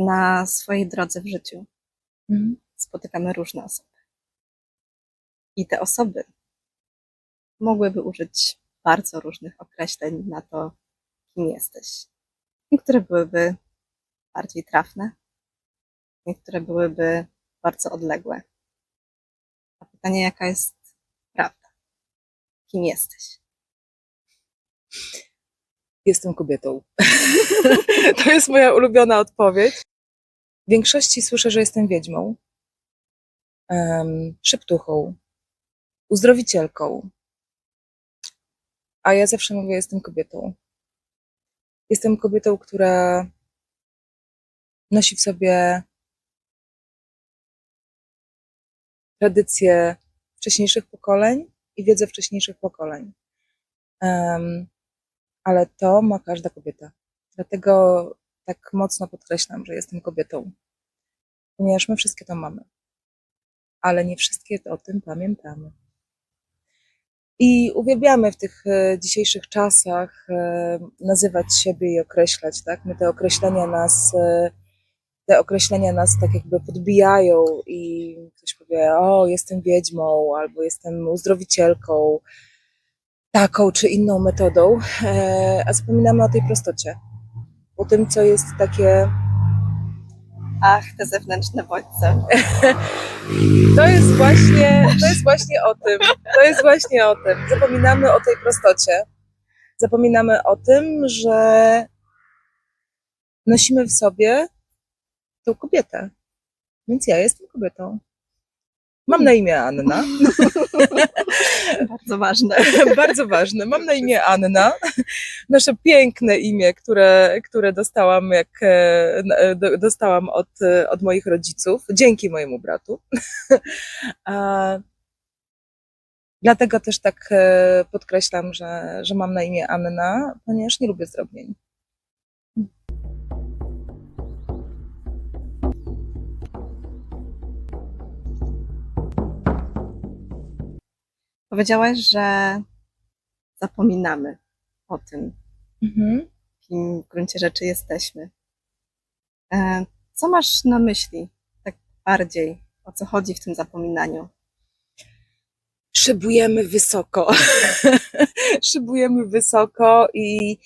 Na swojej drodze w życiu Mhm. spotykamy różne osoby. I te osoby mogłyby użyć bardzo różnych określeń na to, kim jesteś. Niektóre byłyby bardziej trafne, niektóre byłyby bardzo odległe. A pytanie, jaka jest prawda? Kim jesteś? Jestem kobietą. To jest moja ulubiona odpowiedź. W większości słyszę, że jestem wiedźmą, szeptuchą, uzdrowicielką. A ja zawsze mówię, jestem kobietą. Jestem kobietą, która nosi w sobie tradycje wcześniejszych pokoleń i wiedzę wcześniejszych pokoleń. Ale to ma każda kobieta. Dlatego tak mocno podkreślam, że jestem kobietą. Ponieważ my wszystkie to mamy. Ale nie wszystkie o tym pamiętamy. I uwielbiamy w tych dzisiejszych czasach nazywać siebie i określać, tak? My te określenia nas tak jakby podbijają i ktoś powie, o, jestem wiedźmą, albo jestem uzdrowicielką, taką czy inną metodą, a zapominamy o tej prostocie. O tym, co jest takie... Ach, te zewnętrzne bodźce. To jest właśnie o tym. To jest właśnie o tym. Zapominamy o tej prostocie. Zapominamy o tym, że nosimy w sobie tą kobietę. Więc ja jestem kobietą. Mam na imię Anna. Bardzo ważne. Bardzo ważne. Mam na imię Anna. Nasze piękne imię, które dostałam, dostałam od moich rodziców, dzięki mojemu bratu. Dlatego też tak podkreślam, że mam na imię Anna, ponieważ nie lubię zdrobnień. Powiedziałaś, że zapominamy o tym, kim w gruncie rzeczy jesteśmy. Co masz na myśli tak bardziej? O co chodzi w tym zapominaniu? Szybujemy wysoko. Szybujemy wysoko i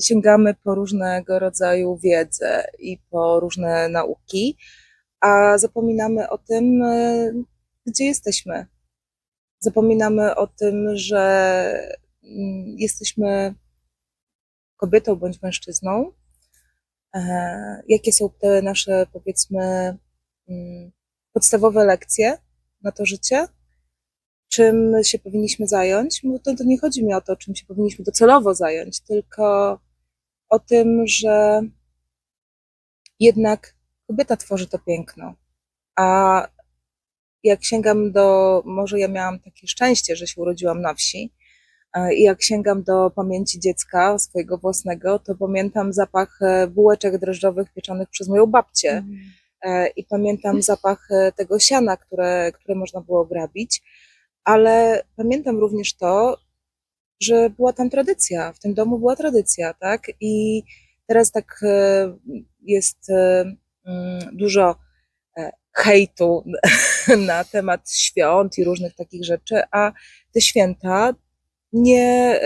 sięgamy po różnego rodzaju wiedzę i po różne nauki, a zapominamy o tym, gdzie jesteśmy. Zapominamy o tym, że jesteśmy kobietą bądź mężczyzną. Jakie są te nasze, powiedzmy, podstawowe lekcje na to życie? Czym się powinniśmy zająć? Bo to nie chodzi mi o to, czym się powinniśmy docelowo zająć, tylko o tym, że jednak kobieta tworzy to piękno. A jak sięgam może ja miałam takie szczęście, że się urodziłam na wsi, i jak sięgam do pamięci dziecka swojego własnego, to pamiętam zapach bułeczek drożdżowych pieczonych przez moją babcię. I pamiętam zapach tego siana, które można było obrabić, ale pamiętam również to, że była tam tradycja, w tym domu była tradycja, tak? I teraz tak jest dużo hejtu na temat świąt i różnych takich rzeczy, a te święta, nie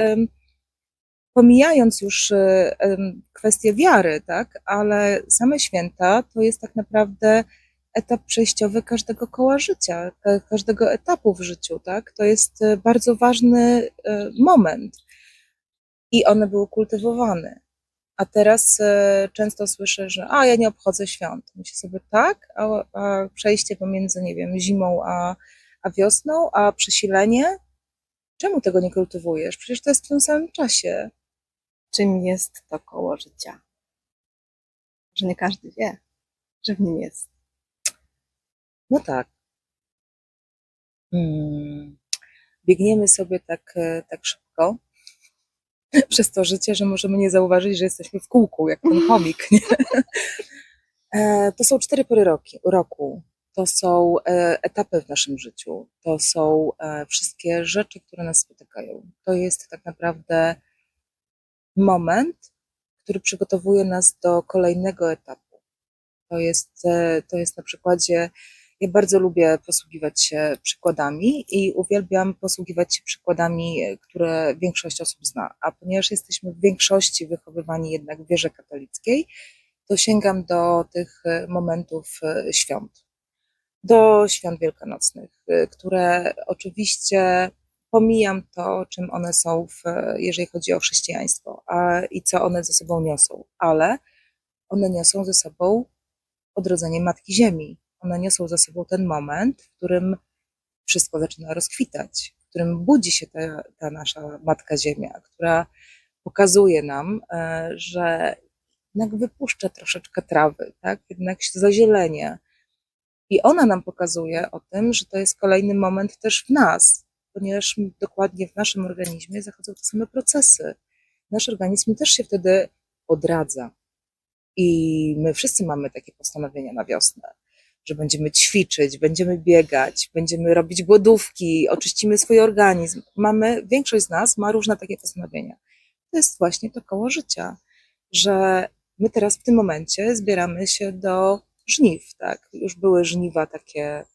pomijając już kwestię wiary, tak? Ale same święta to jest tak naprawdę etap przejściowy każdego koła życia, każdego etapu w życiu, tak? To jest bardzo ważny moment i one były kultywowane. A teraz często słyszę, że ja nie obchodzę świąt. Myślę sobie tak, a przejście pomiędzy, nie wiem, zimą a wiosną, a przesilenie, czemu tego nie kultywujesz? Przecież to jest w tym samym czasie. Czym jest to koło życia? Że nie każdy wie, że w nim jest. No tak. Biegniemy sobie tak szybko przez to życie, że możemy nie zauważyć, że jesteśmy w kółku, jak ten chomik. Nie? To są 4 pory roku. To są etapy w naszym życiu. To są wszystkie rzeczy, które nas spotykają. To jest tak naprawdę moment, który przygotowuje nas do kolejnego etapu. To jest na przykładzie, ja bardzo lubię posługiwać się przykładami i uwielbiam posługiwać się przykładami, które większość osób zna. A ponieważ jesteśmy w większości wychowywani jednak w wierze katolickiej, to sięgam do tych momentów świąt, do świąt wielkanocnych, które oczywiście pomijam to, czym one są, jeżeli chodzi o chrześcijaństwo i co one ze sobą niosą, ale one niosą ze sobą odrodzenie Matki Ziemi. One niosą ze sobą ten moment, w którym wszystko zaczyna rozkwitać, w którym budzi się ta nasza Matka Ziemia, która pokazuje nam, że jednak wypuszcza troszeczkę trawy, tak? Jednak zazielenie. I ona nam pokazuje o tym, że to jest kolejny moment też w nas, ponieważ dokładnie w naszym organizmie zachodzą te same procesy. Nasz organizm też się wtedy odradza. I my wszyscy mamy takie postanowienia na wiosnę, że będziemy ćwiczyć, będziemy biegać, będziemy robić głodówki, oczyścimy swój organizm. Większość z nas ma różne takie postanowienia. To jest właśnie to koło życia, że my teraz w tym momencie zbieramy się do żniw, tak? Już były żniwa takie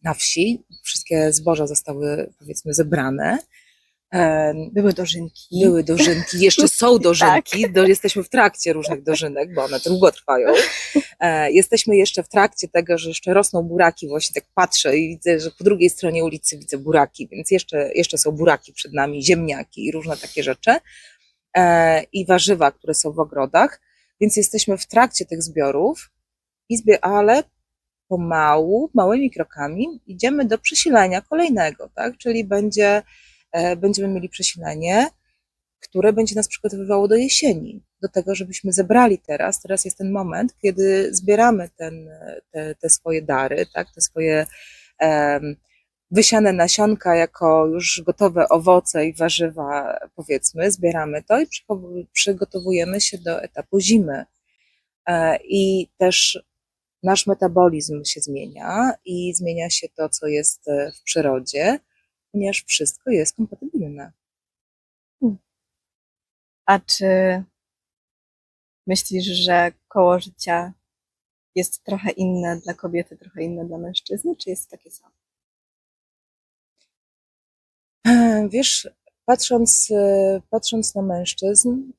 na wsi, wszystkie zboża zostały, powiedzmy, zebrane. Były dożynki. Były dożynki, jeszcze są dożynki, jesteśmy w trakcie różnych dożynek, bo one długo trwają. Jesteśmy jeszcze w trakcie tego, że jeszcze rosną buraki, właśnie tak patrzę i widzę, że po drugiej stronie ulicy widzę buraki, więc jeszcze są buraki przed nami, ziemniaki i różne takie rzeczy i warzywa, które są w ogrodach, więc jesteśmy w trakcie tych zbiorów, ale pomału, małymi krokami idziemy do przesilenia kolejnego, tak? Czyli będziemy mieli przesilenie, które będzie nas przygotowywało do jesieni, do tego, żebyśmy zebrali teraz. Teraz jest ten moment, kiedy zbieramy te swoje dary, tak? Te swoje wysiane nasionka jako już gotowe owoce i warzywa, powiedzmy, zbieramy to i przygotowujemy się do etapu zimy. I też nasz metabolizm się zmienia i zmienia się to, co jest w przyrodzie, ponieważ wszystko jest kompatybilne. A czy myślisz, że koło życia jest trochę inne dla kobiety, trochę inne dla mężczyzny, czy jest takie samo? Wiesz, patrząc na mężczyzn,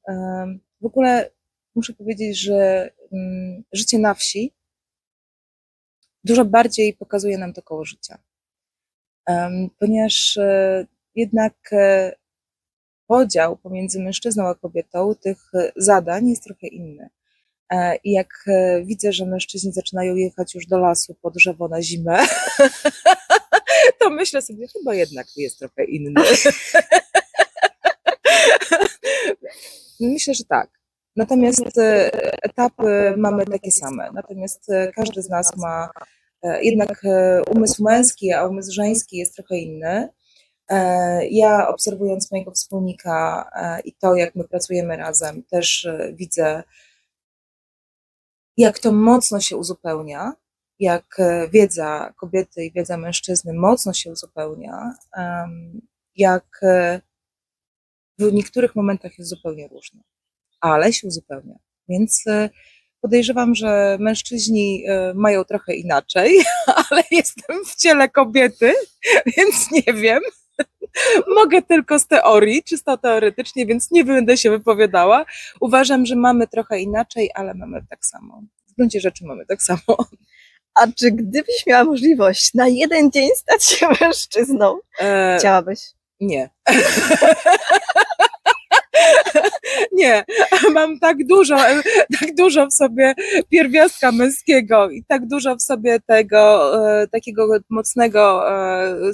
w ogóle muszę powiedzieć, że życie na wsi dużo bardziej pokazuje nam to koło życia. Ponieważ jednak podział pomiędzy mężczyzną a kobietą tych zadań jest trochę inny. I jak widzę, że mężczyźni zaczynają jechać już do lasu po drzewo na zimę, to myślę sobie, chyba jednak jest trochę inny. Myślę, że tak. Natomiast etapy mamy takie same. Natomiast każdy z nas ma jednak umysł męski, a umysł żeński jest trochę inny. Ja obserwując mojego wspólnika i to, jak my pracujemy razem, też widzę, jak to mocno się uzupełnia, jak wiedza kobiety i wiedza mężczyzny mocno się uzupełnia, jak w niektórych momentach jest zupełnie różna, ale się uzupełnia. Więc podejrzewam, że mężczyźni mają trochę inaczej, ale jestem w ciele kobiety, więc nie wiem. Mogę tylko z teorii, czysto teoretycznie, więc nie będę się wypowiadała. Uważam, że mamy trochę inaczej, ale mamy tak samo. W gruncie rzeczy mamy tak samo. A czy gdybyś miała możliwość na jeden dzień stać się mężczyzną, chciałabyś? Nie. Nie, mam tak dużo w sobie pierwiastka męskiego i tak dużo w sobie tego takiego mocnego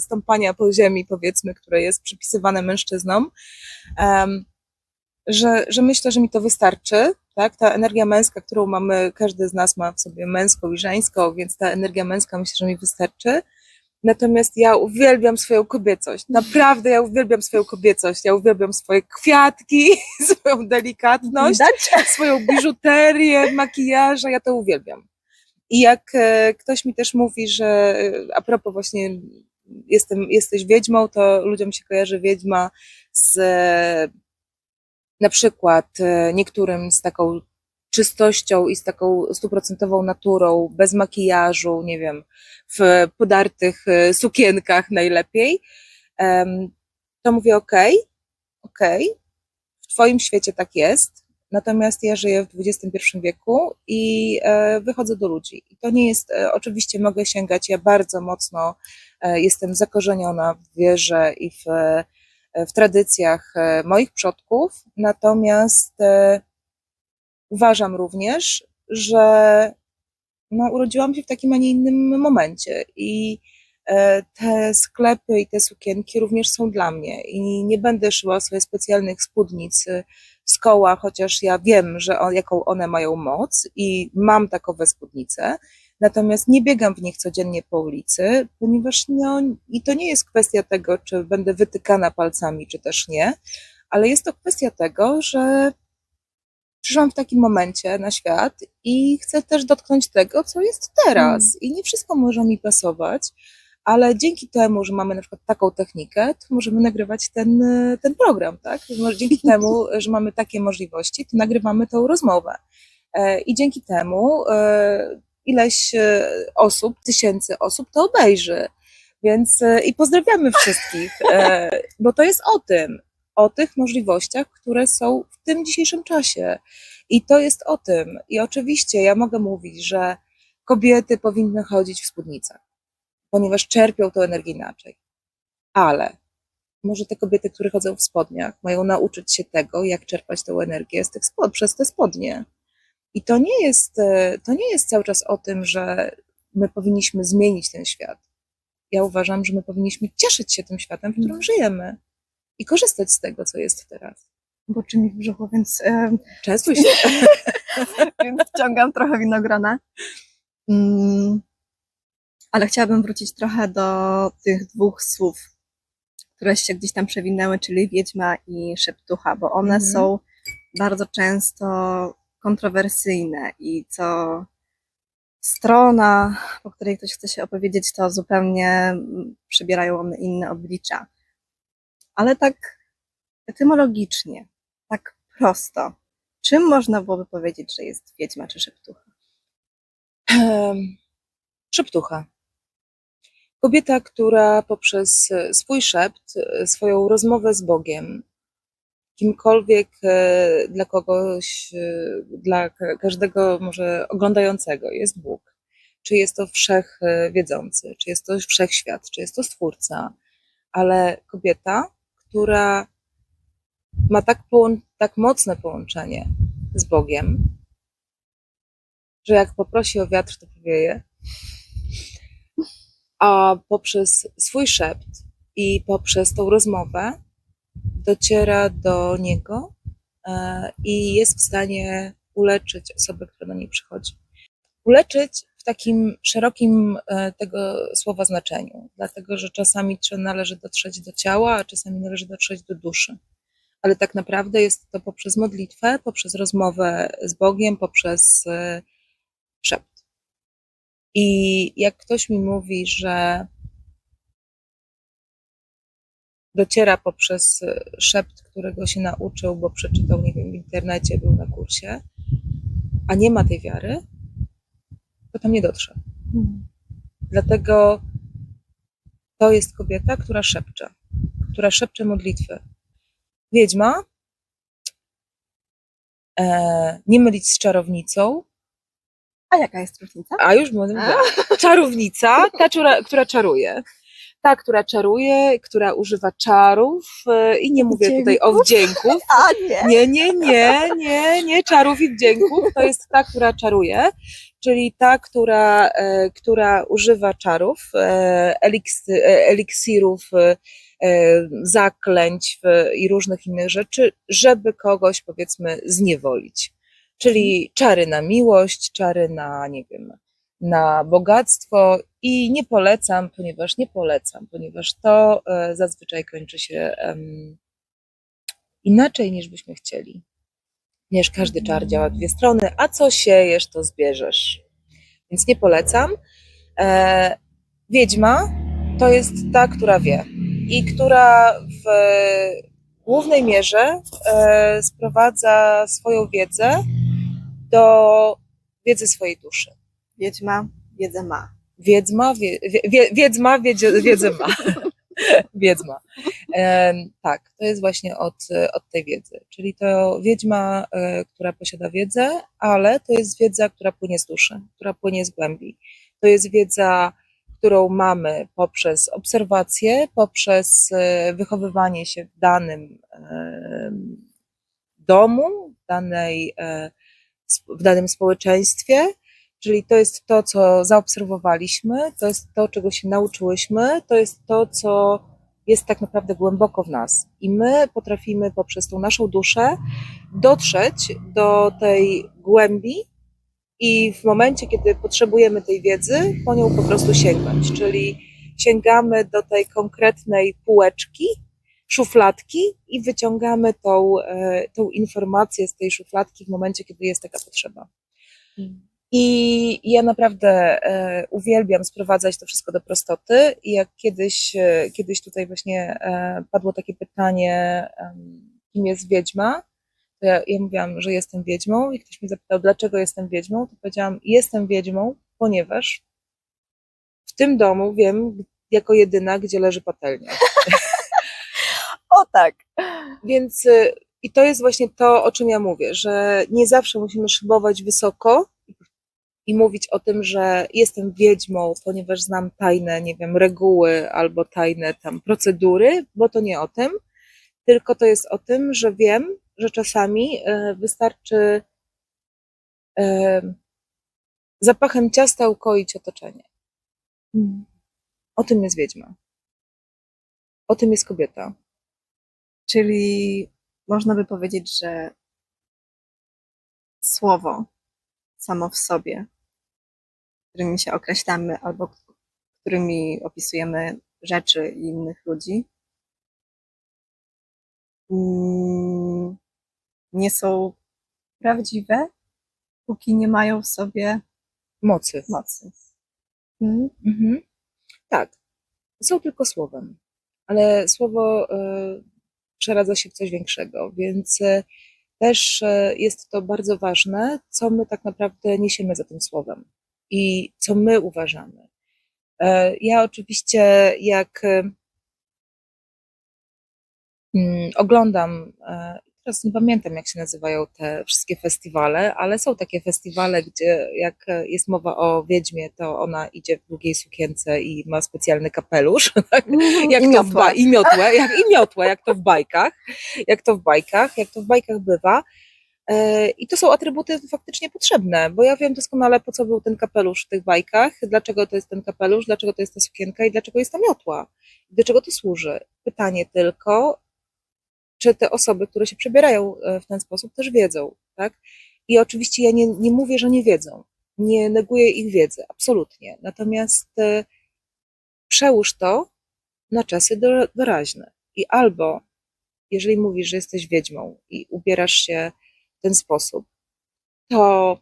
stąpania po ziemi, powiedzmy, które jest przypisywane mężczyznom, że myślę, że mi to wystarczy, tak? Ta energia męska, którą mamy, każdy z nas ma w sobie męską i żeńską, więc ta energia męska myślę, że mi wystarczy. Natomiast ja uwielbiam swoją kobiecość. Naprawdę ja uwielbiam swoją kobiecość. Ja uwielbiam swoje kwiatki, swoją delikatność, swoją biżuterię, makijaże. Ja to uwielbiam. I jak ktoś mi też mówi, że a propos właśnie jesteś wiedźmą, to ludziom się kojarzy wiedźma z na przykład niektórym z taką czystością i z taką 100% naturą, bez makijażu, nie wiem, w podartych sukienkach najlepiej, to mówię okej, w twoim świecie tak jest, natomiast ja żyję w XXI wieku i wychodzę do ludzi. I to nie jest, oczywiście mogę sięgać, ja bardzo mocno jestem zakorzeniona w wierze i w tradycjach moich przodków, natomiast uważam również, że no, urodziłam się w takim, a nie innym momencie i te sklepy i te sukienki również są dla mnie i nie będę szyła sobie specjalnych spódnic z koła, chociaż ja wiem, jaką one mają moc i mam takowe spódnice, natomiast nie biegam w nich codziennie po ulicy, ponieważ no, i to nie jest kwestia tego, czy będę wytykana palcami, czy też nie, ale jest to kwestia tego, że przyszłam w takim momencie na świat i chcę też dotknąć tego, co jest teraz. I nie wszystko może mi pasować, ale dzięki temu, że mamy na przykład taką technikę, to możemy nagrywać ten program, tak? Dzięki temu, że mamy takie możliwości, to nagrywamy tą rozmowę. I dzięki temu ileś osób, tysięcy osób to obejrzy. Więc i pozdrawiamy wszystkich, bo to jest o tych możliwościach, które są w tym dzisiejszym czasie. I to jest o tym. I oczywiście ja mogę mówić, że kobiety powinny chodzić w spódnicach, ponieważ czerpią tę energię inaczej. Ale może te kobiety, które chodzą w spodniach, mają nauczyć się tego, jak czerpać tę energię z tych przez te spodnie. I to nie jest cały czas o tym, że my powinniśmy zmienić ten świat. Ja uważam, że my powinniśmy cieszyć się tym światem, w którym żyjemy i korzystać z tego, co jest teraz. Burczy mi w brzuchu, więc Częstuj się. więc wciągam trochę winogrona. Ale chciałabym wrócić trochę do tych dwóch słów, które się gdzieś tam przewinęły, czyli wiedźma i szeptucha, bo one są bardzo często kontrowersyjne i co strona, po której ktoś chce się opowiedzieć, to zupełnie przybierają one inne oblicza. Ale tak etymologicznie, tak prosto, czym można byłoby powiedzieć, że jest wiedźma czy szeptucha? Szeptucha. Kobieta, która poprzez swój szept, swoją rozmowę z Bogiem, kimkolwiek dla kogoś, dla każdego może oglądającego jest Bóg, czy jest to wszechwiedzący, czy jest to wszechświat, czy jest to Stwórca, ale kobieta, która ma tak mocne połączenie z Bogiem, że jak poprosi o wiatr, to powieje, a poprzez swój szept i poprzez tą rozmowę dociera do niego i jest w stanie uleczyć osobę, która do niej przychodzi. Uleczyć w takim szerokim tego słowa znaczeniu, dlatego że czasami należy dotrzeć do ciała, a czasami należy dotrzeć do duszy. Ale tak naprawdę jest to poprzez modlitwę, poprzez rozmowę z Bogiem, poprzez szept. I jak ktoś mi mówi, że dociera poprzez szept, którego się nauczył, bo przeczytał, nie wiem, w internecie, był na kursie, a nie ma tej wiary, to tam nie dotrze. Dlatego to jest kobieta, która szepcze modlitwy. Wiedźma, nie mylić z czarownicą. A jaka jest różnica? A już mówię. Czarownica, ta, która czaruje. Ta, która czaruje, która używa czarów i nie mówię tutaj o wdzięków. A Nie, czarów i wdzięków. To jest ta, która czaruje, czyli ta, która używa czarów, eliksirów, zaklęć i różnych innych rzeczy, żeby kogoś, powiedzmy, zniewolić. Czyli czary na miłość, czary na, nie wiem, na bogactwo i nie polecam, ponieważ to zazwyczaj kończy się inaczej niż byśmy chcieli. Ponieważ każdy czar działa w dwie strony, a co siejesz, to zbierzesz. Więc nie polecam. Wiedźma to jest ta, która wie i która w głównej mierze sprowadza swoją wiedzę do wiedzy swojej duszy. Wiedźma wiedzę ma. Wiedźma wiedzę ma. Wiedźma. Tak, to jest właśnie od tej wiedzy. Czyli to wiedźma, która posiada wiedzę, ale to jest wiedza, która płynie z duszy, która płynie z głębi. To jest wiedza, którą mamy poprzez obserwację, poprzez wychowywanie się w danym domu, w danym społeczeństwie. Czyli to jest to, co zaobserwowaliśmy, to jest to, czego się nauczyłyśmy, to jest to, co jest tak naprawdę głęboko w nas. I my potrafimy poprzez tą naszą duszę dotrzeć do tej głębi i w momencie, kiedy potrzebujemy tej wiedzy, po nią po prostu sięgnąć. Czyli sięgamy do tej konkretnej półeczki, szufladki i wyciągamy tą informację z tej szufladki w momencie, kiedy jest taka potrzeba. I ja naprawdę uwielbiam sprowadzać to wszystko do prostoty i jak kiedyś tutaj właśnie padło takie pytanie, kim jest wiedźma, to ja mówiłam, że jestem wiedźmą i ktoś mnie zapytał, dlaczego jestem wiedźmą, to powiedziałam, jestem wiedźmą, ponieważ w tym domu wiem jako jedyna, gdzie leży patelnia. O tak! Więc i to jest właśnie to, o czym ja mówię, że nie zawsze musimy szybować wysoko i mówić o tym, że jestem wiedźmą, ponieważ znam tajne, nie wiem, reguły albo tajne tam procedury, bo to nie o tym, tylko to jest o tym, że wiem, że czasami wystarczy zapachem ciasta ukoić otoczenie. O tym jest wiedźma. O tym jest kobieta. Czyli można by powiedzieć, że słowo samo w sobie, którymi się określamy albo którymi opisujemy rzeczy i innych ludzi, nie są prawdziwe, póki nie mają w sobie Mocy. Mhm. Tak. Są tylko słowem, ale słowo przeradza się w coś większego, więc też jest to bardzo ważne, co my tak naprawdę niesiemy za tym słowem i co my uważamy. Ja oczywiście jak oglądam, teraz nie pamiętam jak się nazywają te wszystkie festiwale, ale są takie festiwale, gdzie jak jest mowa o wiedźmie, to ona idzie w długiej sukience i ma specjalny kapelusz, tak? Jak I to miotłę. i miotłę, jak to w bajkach bywa. I to są atrybuty faktycznie potrzebne, bo ja wiem doskonale, po co był ten kapelusz w tych bajkach, dlaczego to jest ten kapelusz, dlaczego to jest ta sukienka i dlaczego jest ta miotła. Do czego to służy? Pytanie tylko, czy te osoby, które się przebierają w ten sposób, też wiedzą, tak? I oczywiście ja nie mówię, że nie wiedzą, nie neguję ich wiedzy, absolutnie. Natomiast przełóż to na czasy doraźne. I albo, jeżeli mówisz, że jesteś wiedźmą i ubierasz się w ten sposób, to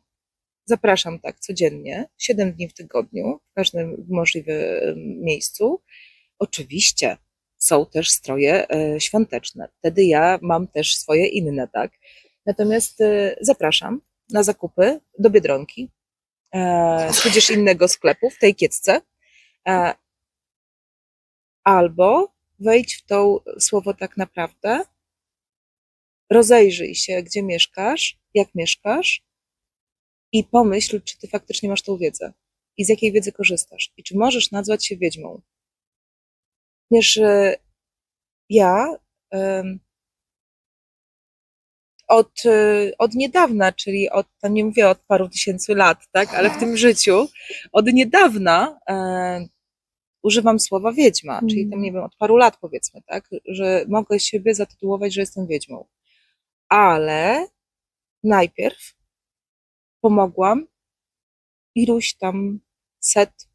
zapraszam tak codziennie, 7 dni w tygodniu, w każdym możliwym miejscu. Oczywiście są też stroje świąteczne. Wtedy ja mam też swoje inne, tak? Natomiast zapraszam na zakupy do Biedronki, tudzież innego sklepu w tej kiecce, albo wejdź w to słowo tak naprawdę, rozejrzyj się, gdzie mieszkasz, jak mieszkasz i pomyśl, czy ty faktycznie masz tą wiedzę i z jakiej wiedzy korzystasz i czy możesz nazwać się wiedźmą. Ponieważ ja od niedawna, czyli nie mówię od paru tysięcy lat, tak, ale w tym życiu, od niedawna używam słowa wiedźma, czyli tam, nie wiem, od paru lat powiedzmy, tak, że mogę siebie zatytułować, że jestem wiedźmą. Ale najpierw pomogłam iluś tam set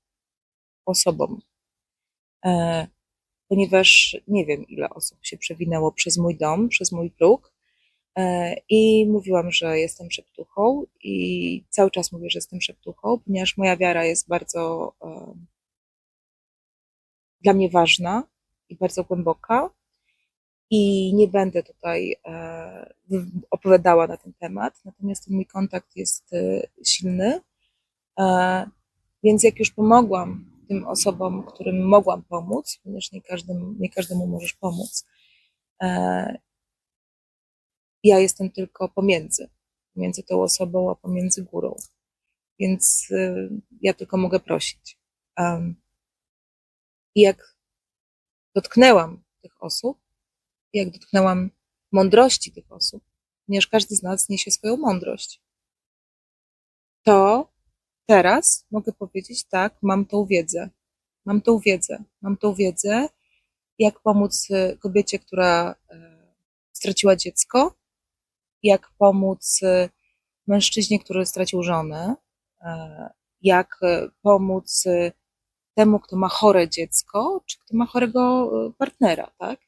osobom, ponieważ nie wiem, ile osób się przewinęło przez mój dom, przez mój próg i mówiłam, że jestem szeptuchą i cały czas mówię, że jestem szeptuchą, ponieważ moja wiara jest bardzo dla mnie ważna i bardzo głęboka i nie będę tutaj opowiadała na ten temat, natomiast ten mój kontakt jest silny, więc jak już pomogłam tym osobom, którym mogłam pomóc, ponieważ nie każdemu możesz pomóc, ja jestem tylko pomiędzy tą osobą, a pomiędzy górą, więc ja tylko mogę prosić. I jak dotknęłam tych osób, jak dotknęłam mądrości tych osób, ponieważ każdy z nas niesie swoją mądrość, to teraz mogę powiedzieć, tak, mam tą wiedzę, jak pomóc kobiecie, która straciła dziecko, jak pomóc mężczyźnie, który stracił żonę, jak pomóc temu, kto ma chore dziecko, czy kto ma chorego partnera, tak?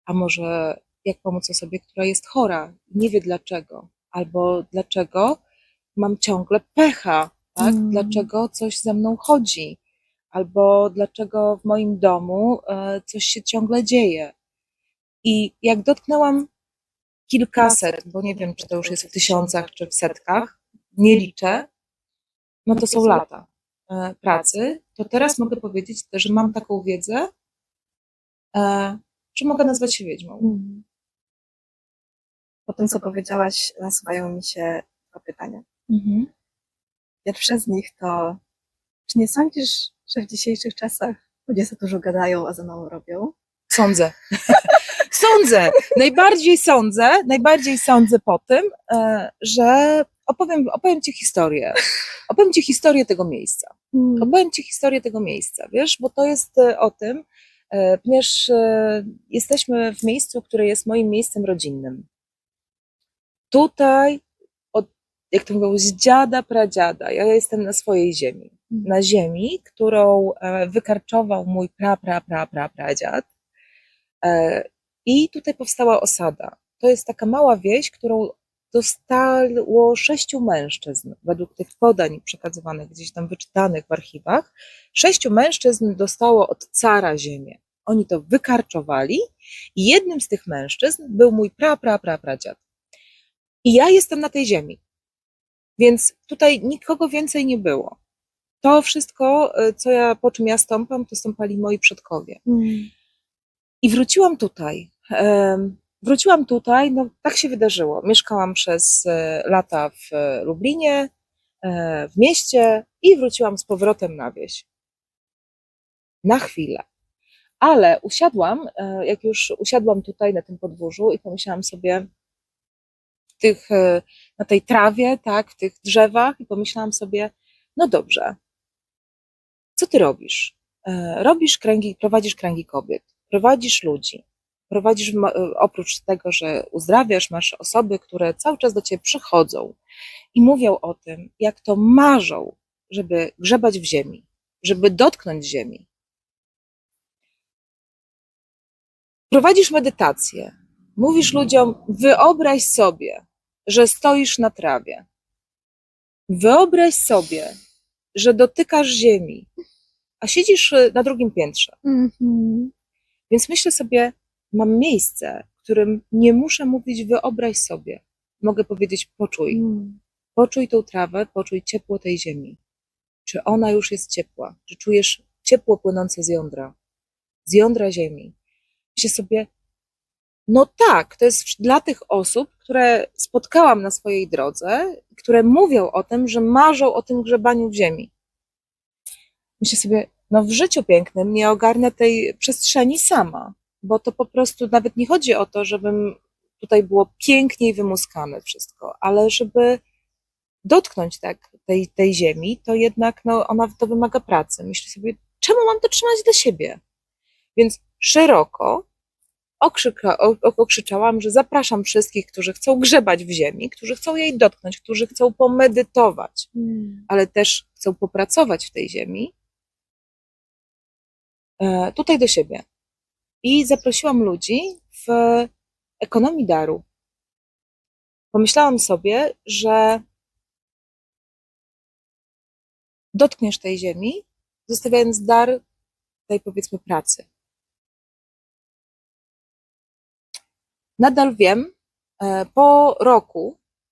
A może jak pomóc osobie, która jest chora, nie wie dlaczego, albo dlaczego mam ciągle pecha, tak? Dlaczego coś ze mną chodzi, albo dlaczego w moim domu coś się ciągle dzieje. I jak dotknęłam kilkaset, bo nie wiem, czy to już jest w tysiącach, czy w setkach, nie liczę, no to są lata pracy, to teraz mogę powiedzieć też, że mam taką wiedzę, że mogę nazwać się wiedźmą. Po tym, co powiedziałaś, nasuwają mi się dwa pytania. Pierwsze z nich to, czy nie sądzisz, że w dzisiejszych czasach ludzie za dużo gadają, a za mało robią? Sądzę. Najbardziej sądzę po tym, że opowiem Ci historię. Opowiem Ci historię tego miejsca. Wiesz, bo to jest o tym, ponieważ jesteśmy w miejscu, które jest moim miejscem rodzinnym. Tutaj, jak to mówią, z dziada, pradziada, ja jestem na swojej ziemi. Na ziemi, którą wykarczował mój pradziad. I tutaj powstała osada. To jest taka mała wieś, którą dostało 6 mężczyzn, według tych podań przekazywanych gdzieś tam wyczytanych w archiwach. 6 mężczyzn dostało od cara ziemię. Oni to wykarczowali i jednym z tych mężczyzn był mój pradziad. I ja jestem na tej ziemi, więc tutaj nikogo więcej nie było. To wszystko, po czym ja stąpam, to stąpali moi przodkowie. I wróciłam tutaj, no tak się wydarzyło. Mieszkałam przez lata w Lublinie, w mieście i wróciłam z powrotem na wieś. Na chwilę. Ale jak już usiadłam tutaj na tym podwórzu i pomyślałam sobie na tej trawie, tak, w tych drzewach i pomyślałam sobie, no dobrze, co ty robisz? Prowadzisz kręgi kobiet, prowadzisz ludzi, oprócz tego, że uzdrawiasz, masz osoby, które cały czas do ciebie przychodzą i mówią o tym, jak to marzą, żeby grzebać w ziemi, żeby dotknąć ziemi. Prowadzisz medytację, mówisz ludziom, wyobraź sobie, że stoisz na trawie. Wyobraź sobie, że dotykasz ziemi, a siedzisz na drugim piętrze. Więc myślę sobie, mam miejsce, w którym nie muszę mówić wyobraź sobie. Mogę powiedzieć poczuj. Poczuj tą trawę, poczuj ciepło tej ziemi. Czy ona już jest ciepła? Czy czujesz ciepło płynące z jądra ziemi? Myślę sobie, no tak, to jest dla tych osób, które spotkałam na swojej drodze, które mówią o tym, że marzą o tym grzebaniu w ziemi. Myślę sobie, no w życiu pięknym nie ogarnę tej przestrzeni sama, bo to po prostu nawet nie chodzi o to, żebym tutaj było piękniej wymuskane wszystko, ale żeby dotknąć tak tej ziemi, to jednak no, to wymaga pracy. Myślę sobie, czemu mam to trzymać dla siebie? Więc szeroko okrzyczałam, że zapraszam wszystkich, którzy chcą grzebać w ziemi, którzy chcą jej dotknąć, którzy chcą pomedytować, ale też chcą popracować w tej ziemi, tutaj do siebie. I zaprosiłam ludzi w ekonomii daru. Pomyślałam sobie, że dotkniesz tej ziemi, zostawiając dar tej, powiedzmy, pracy. nadal wiem, po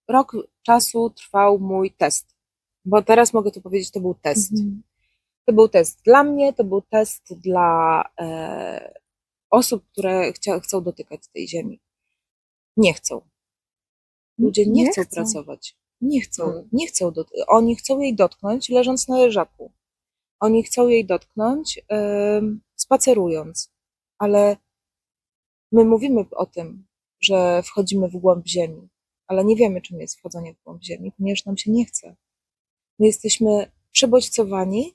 rok czasu trwał mój test, bo teraz mogę tu powiedzieć, to był test. To był test dla mnie, to był test dla osób, które chcą dotykać tej ziemi. Nie chcą. Ludzie nie chcą pracować. Nie chcą. Oni chcą jej dotknąć, leżąc na leżaku. Oni chcą jej dotknąć, spacerując. Ale my mówimy o tym, że wchodzimy w głąb ziemi, ale nie wiemy, czym jest wchodzenie w głąb ziemi, ponieważ nam się nie chce. My jesteśmy przebodźcowani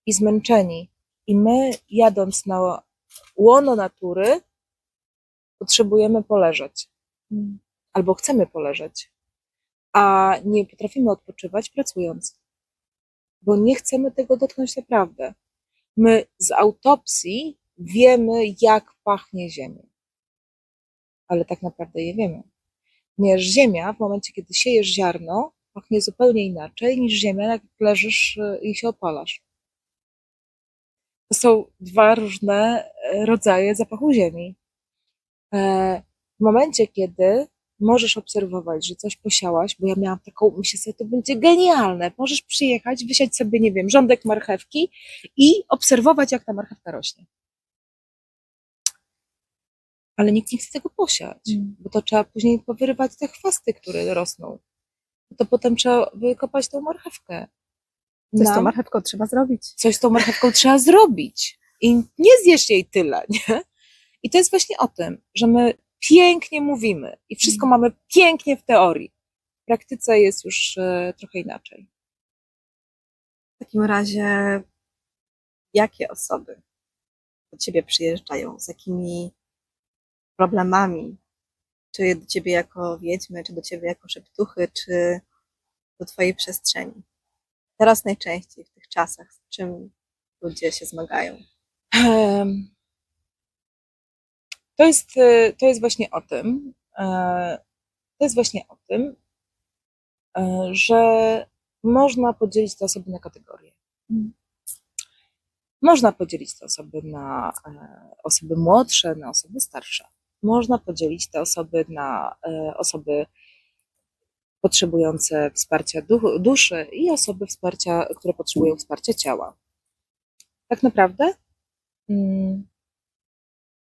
i zmęczeni. I my, jadąc na łono natury, potrzebujemy poleżeć. Albo chcemy poleżeć. A nie potrafimy odpoczywać pracując. Bo nie chcemy tego dotknąć naprawdę. My z autopsji wiemy, jak pachnie ziemia. Ale tak naprawdę je wiemy. Ponieważ ziemia, w momencie, kiedy siejesz ziarno, pachnie zupełnie inaczej niż ziemia, jak leżysz i się opalasz. To są dwa różne rodzaje zapachu ziemi. W momencie, kiedy możesz obserwować, że coś posiałaś, bo ja miałam taką, myślę sobie, to będzie genialne, możesz przyjechać, wysiać sobie, nie wiem, rządek marchewki i obserwować, jak ta marchewka rośnie. Ale nikt nie chce tego posiać, bo to trzeba później powyrywać te chwasty, które rosną. To potem trzeba wykopać tą marchewkę. Coś z tą marchewką trzeba zrobić. Coś z tą marchewką trzeba zrobić. I nie zjesz jej tyle, nie? I to jest właśnie o tym, że my pięknie mówimy i wszystko mamy pięknie w teorii. W praktyce jest już trochę inaczej. W takim razie, jakie osoby do ciebie przyjeżdżają? Z jakimi problemami? Czy do ciebie jako wiedźmy, czy do ciebie jako szeptuchy, czy do twojej przestrzeni? Teraz najczęściej w tych czasach, z czym ludzie się zmagają? To jest właśnie o tym, że można podzielić te osoby na kategorie. Można podzielić te osoby na osoby młodsze, na osoby starsze. Można podzielić te osoby na osoby potrzebujące wsparcia duszy i osoby które potrzebują wsparcia ciała. Tak naprawdę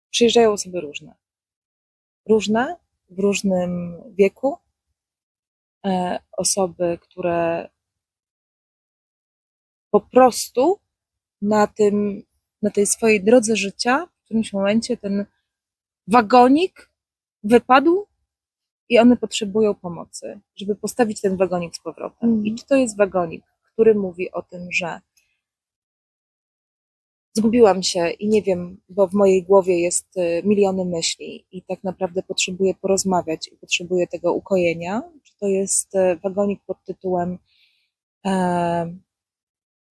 przyjeżdżają osoby różne. Różne, w różnym wieku. Osoby, które po prostu na tej swojej drodze życia w którymś momencie ten wagonik wypadł i one potrzebują pomocy, żeby postawić ten wagonik z powrotem. I czy to jest wagonik, który mówi o tym, że zgubiłam się i nie wiem, bo w mojej głowie jest miliony myśli i tak naprawdę potrzebuję porozmawiać i potrzebuję tego ukojenia, czy to jest wagonik pod tytułem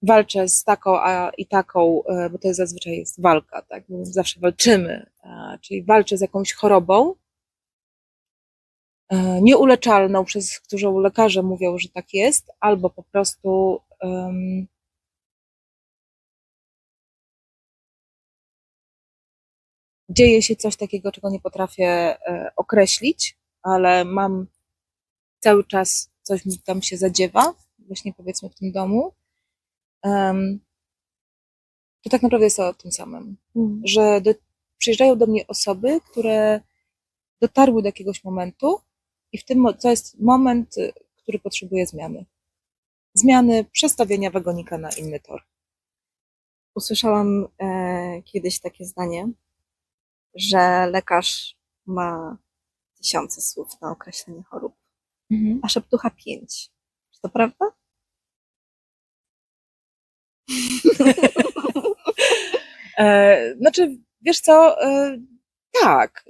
walczę z taką i taką, bo to zazwyczaj jest walka, tak? Zawsze walczymy, czyli walczę z jakąś chorobą nieuleczalną, przez którą lekarze mówią, że tak jest, albo po prostu dzieje się coś takiego, czego nie potrafię określić, ale mam cały czas coś mi tam się zadziewa, właśnie powiedzmy w tym domu. To tak naprawdę jest o tym samym, że przyjeżdżają do mnie osoby, które dotarły do jakiegoś momentu i to jest moment, który potrzebuje zmiany. Zmiany przestawienia wagonika na inny tor. Usłyszałam kiedyś takie zdanie, że lekarz ma 1000 słów na określenie chorób, a szeptucha 5. Czy to prawda? Znaczy, wiesz co, tak,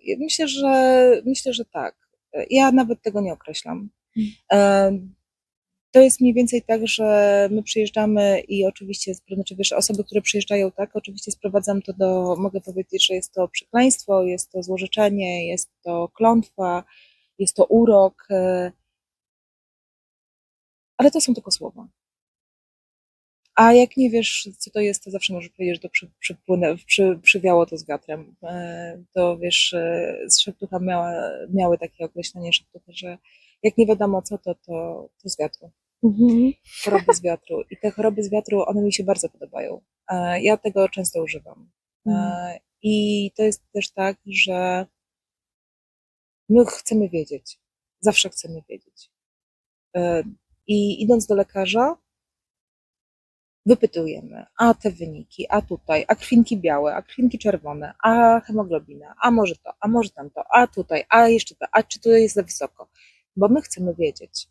myślę, że tak. Ja nawet tego nie określam. To jest mniej więcej tak, że my przyjeżdżamy i oczywiście, znaczy wiesz, osoby, które przyjeżdżają, tak, oczywiście sprowadzam to mogę powiedzieć, że jest to przekleństwo, jest to złorzeczenie, jest to klątwa, jest to urok, ale to są tylko słowa. A jak nie wiesz, co to jest, to zawsze możesz powiedzieć, że to przywiało to z wiatrem. To wiesz, z szeptucha miały takie określenie szeptuchy, że jak nie wiadomo co, to z wiatru. Choroby z wiatru. I te choroby z wiatru, one mi się bardzo podobają. Ja tego często używam. I to jest też tak, że my chcemy wiedzieć. Zawsze chcemy wiedzieć. I idąc do lekarza, wypytujemy, a te wyniki, a tutaj, a krwinki białe, a krwinki czerwone, a hemoglobina, a może to, a może tamto, a tutaj, a jeszcze to, a czy to jest za wysoko? Bo my chcemy wiedzieć.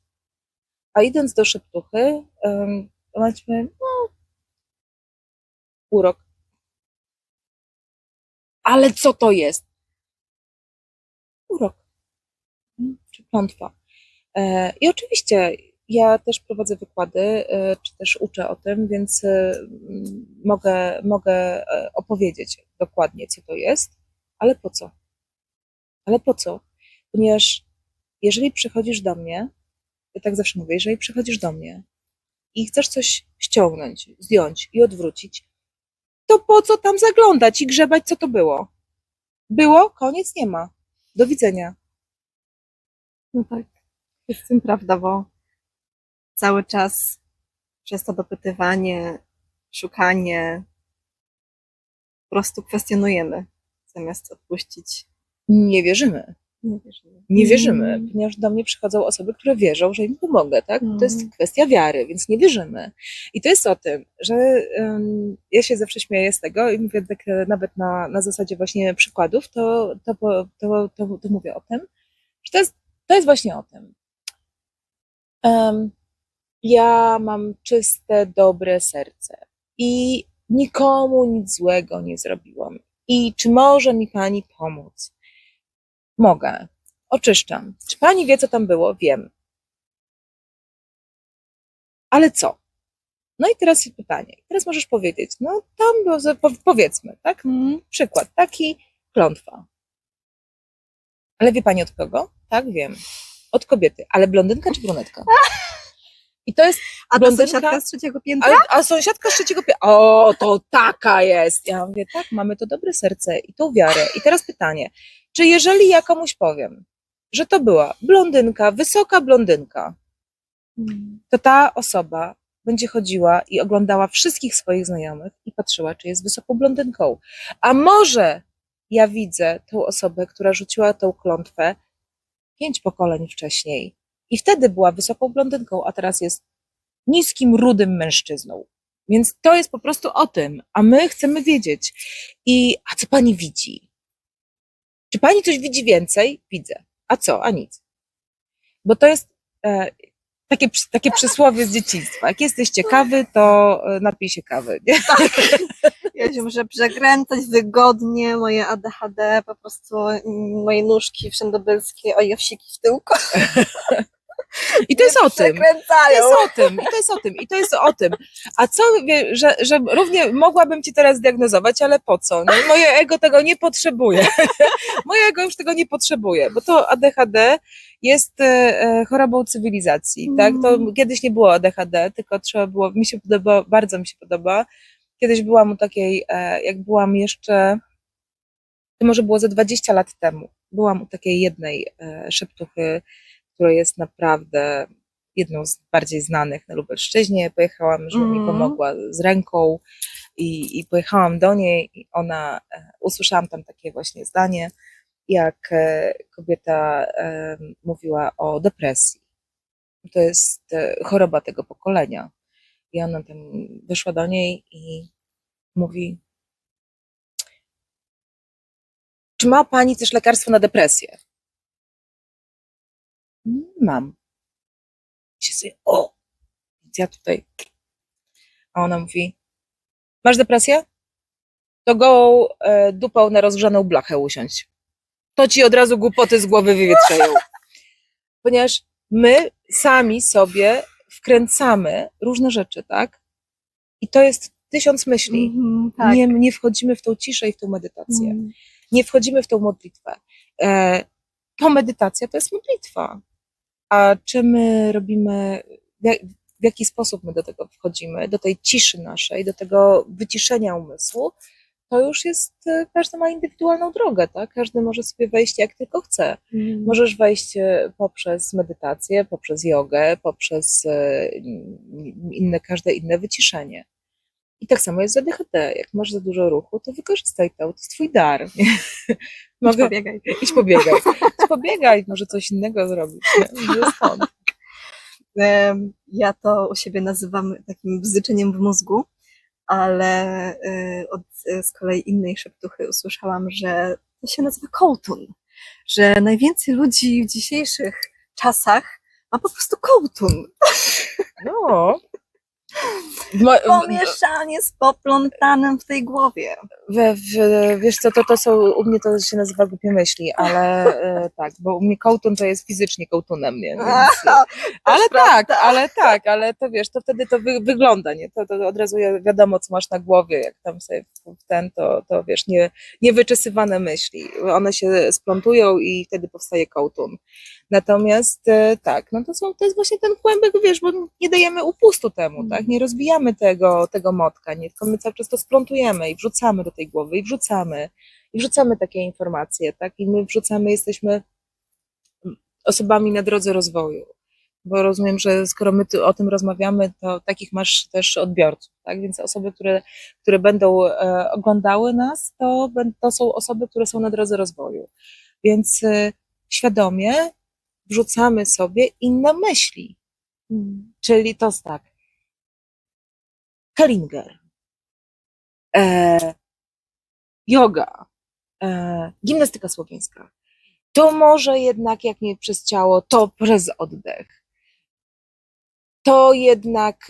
A idąc do szeptuchy, macie, no, urok. Ale co to jest? Urok. Czy klątwa. I oczywiście ja też prowadzę wykłady, czy też uczę o tym, więc mogę opowiedzieć dokładnie, co to jest, ale po co? Ale po co? Ponieważ jeżeli przychodzisz do mnie, ja tak zawsze mówię, jeżeli przychodzisz do mnie i chcesz coś ściągnąć, zdjąć i odwrócić, to po co tam zaglądać i grzebać, co to było? Było, koniec, nie ma. Do widzenia. No tak, jest w tym prawda, bo cały czas przez to dopytywanie, szukanie, po prostu kwestionujemy, zamiast odpuścić. Nie wierzymy. Nie wierzymy. Nie wierzymy, ponieważ do mnie przychodzą osoby, które wierzą, że im pomogę, tak? To jest kwestia wiary, więc nie wierzymy. I to jest o tym, że ja się zawsze śmieję z tego i mówię tak nawet na zasadzie właśnie przykładów, to mówię o tym, że to jest właśnie o tym. Ja mam czyste, dobre serce i nikomu nic złego nie zrobiłam. I czy może mi pani pomóc? Mogę. Oczyszczam. Czy pani wie, co tam było? Wiem. Ale co? No i teraz jest pytanie. Teraz możesz powiedzieć, no tam powiedzmy, tak? Przykład taki, klątwa. Ale wie pani od kogo? Tak, wiem. Od kobiety. Ale blondynka czy brunetka? I to jest A to sąsiadka z trzeciego piętra? A sąsiadka z trzeciego piętra. O, to taka jest. Ja mówię, tak, mamy to dobre serce i tą wiarę. I teraz pytanie, czy jeżeli ja komuś powiem, że to była blondynka, wysoka blondynka, to ta osoba będzie chodziła i oglądała wszystkich swoich znajomych i patrzyła, czy jest wysoką blondynką. A może ja widzę tą osobę, która rzuciła tą klątwę 5 pokoleń wcześniej i wtedy była wysoką blondynką, a teraz jest niskim, rudym mężczyzną. Więc to jest po prostu o tym, a my chcemy wiedzieć. A co pani widzi? Czy pani coś widzi więcej? Widzę. A co? A nic. Bo to jest takie przysłowie z dzieciństwa. Jak jesteś ciekawy, to napij się kawy. Nie? Tak. Ja się muszę przekręcać wygodnie, moje ADHD, po prostu moje nóżki wszędobylskie, ojowsiki w tyłku. I to jest o tym. Przekręcają. I to jest o tym. A co, że równie mogłabym ci teraz diagnozować, ale po co? No, moje ego tego nie potrzebuje. Moje ego już tego nie potrzebuje, bo to ADHD jest chorobą cywilizacji, tak? To kiedyś nie było ADHD, tylko trzeba było, bardzo mi się podoba. Kiedyś byłam u takiej, jak byłam jeszcze, to może było ze 20 lat temu, byłam u takiej jednej szeptuchy, która jest naprawdę jedną z bardziej znanych na Lubelszczyźnie. Pojechałam, żeby mi pomogła z ręką i pojechałam do niej i ona, usłyszałam tam takie właśnie zdanie, jak kobieta mówiła o depresji. To jest choroba tego pokolenia. I ona tam wyszła do niej i mówi, czy ma pani też lekarstwo na depresję? Mam. I się sobie, więc ja tutaj. A ona mówi, masz depresję? To gołą dupą na rozgrzaną blachę usiądź. To ci od razu głupoty z głowy wywietrzeją. Ponieważ my sami sobie wkręcamy różne rzeczy, tak? I to jest 1000 myśli. Tak. Nie wchodzimy w tą ciszę i w tą medytację. Nie wchodzimy w tą modlitwę. To medytacja to jest modlitwa. A czy my robimy, w jaki sposób my do tego wchodzimy, do tej ciszy naszej, do tego wyciszenia umysłu, to już jest, każdy ma indywidualną drogę, tak? Każdy może sobie wejść jak tylko chce. Możesz wejść poprzez medytację, poprzez jogę, poprzez każde inne wyciszenie. I tak samo jest z ADHD. Jak masz za dużo ruchu, to wykorzystaj to jest twój dar. Idź pobiegaj. Idź pobiegaj. Idź pobiegaj, może coś innego zrobić. Ja to u siebie nazywam takim bzyczeniem w mózgu, ale z kolei innej szeptuchy usłyszałam, że to się nazywa kołtun, że najwięcej ludzi w dzisiejszych czasach ma po prostu kołtun. No. Pomieszanie z poplątanem w tej głowie. Wiesz co, to są, u mnie to się nazywa głupie myśli, ale tak, bo u mnie kołtun to jest fizycznie kołtunem, nie? Więc, ale to wiesz, to wtedy to wygląda, nie? To od razu wiadomo, co masz na głowie, jak tam sobie to wiesz, niewyczesywane myśli, one się splątują i wtedy powstaje kołtun. Natomiast tak, no to jest właśnie ten kłębek, wiesz, bo nie dajemy upustu temu, tak? Nie rozbijamy tego motka, nie? Tylko my cały czas to splątujemy i wrzucamy do tej głowy i wrzucamy takie informacje, tak? I my jesteśmy osobami na drodze rozwoju, bo rozumiem, że skoro my o tym rozmawiamy, to takich masz też odbiorców, tak? Więc osoby, które będą oglądały nas, to są osoby, które są na drodze rozwoju. Więc świadomie wrzucamy sobie inne myśli. Czyli to jest tak. Kalinger, yoga, gimnastyka słowiańska. To może jednak jak nie przez ciało, to przez oddech. To jednak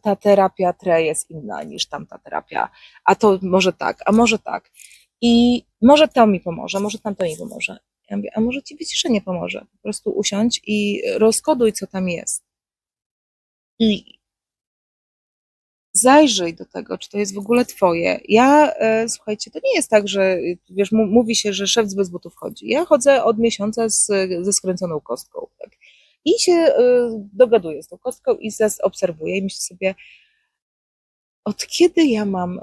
ta terapia jest inna niż tamta terapia. A to może tak, a może tak. I może to mi pomoże, może tamto mi pomoże. Ja mówię, a może ci wyciszenie pomoże? Po prostu usiądź i rozkoduj, co tam jest. I zajrzyj do tego, czy to jest w ogóle twoje. Słuchajcie, to nie jest tak, że wiesz, mówi się, że szewc bez butów chodzi. Ja chodzę od miesiąca ze skręconą kostką. Tak? I się dogaduję z tą kostką i obserwuję i myślę sobie, od kiedy ja mam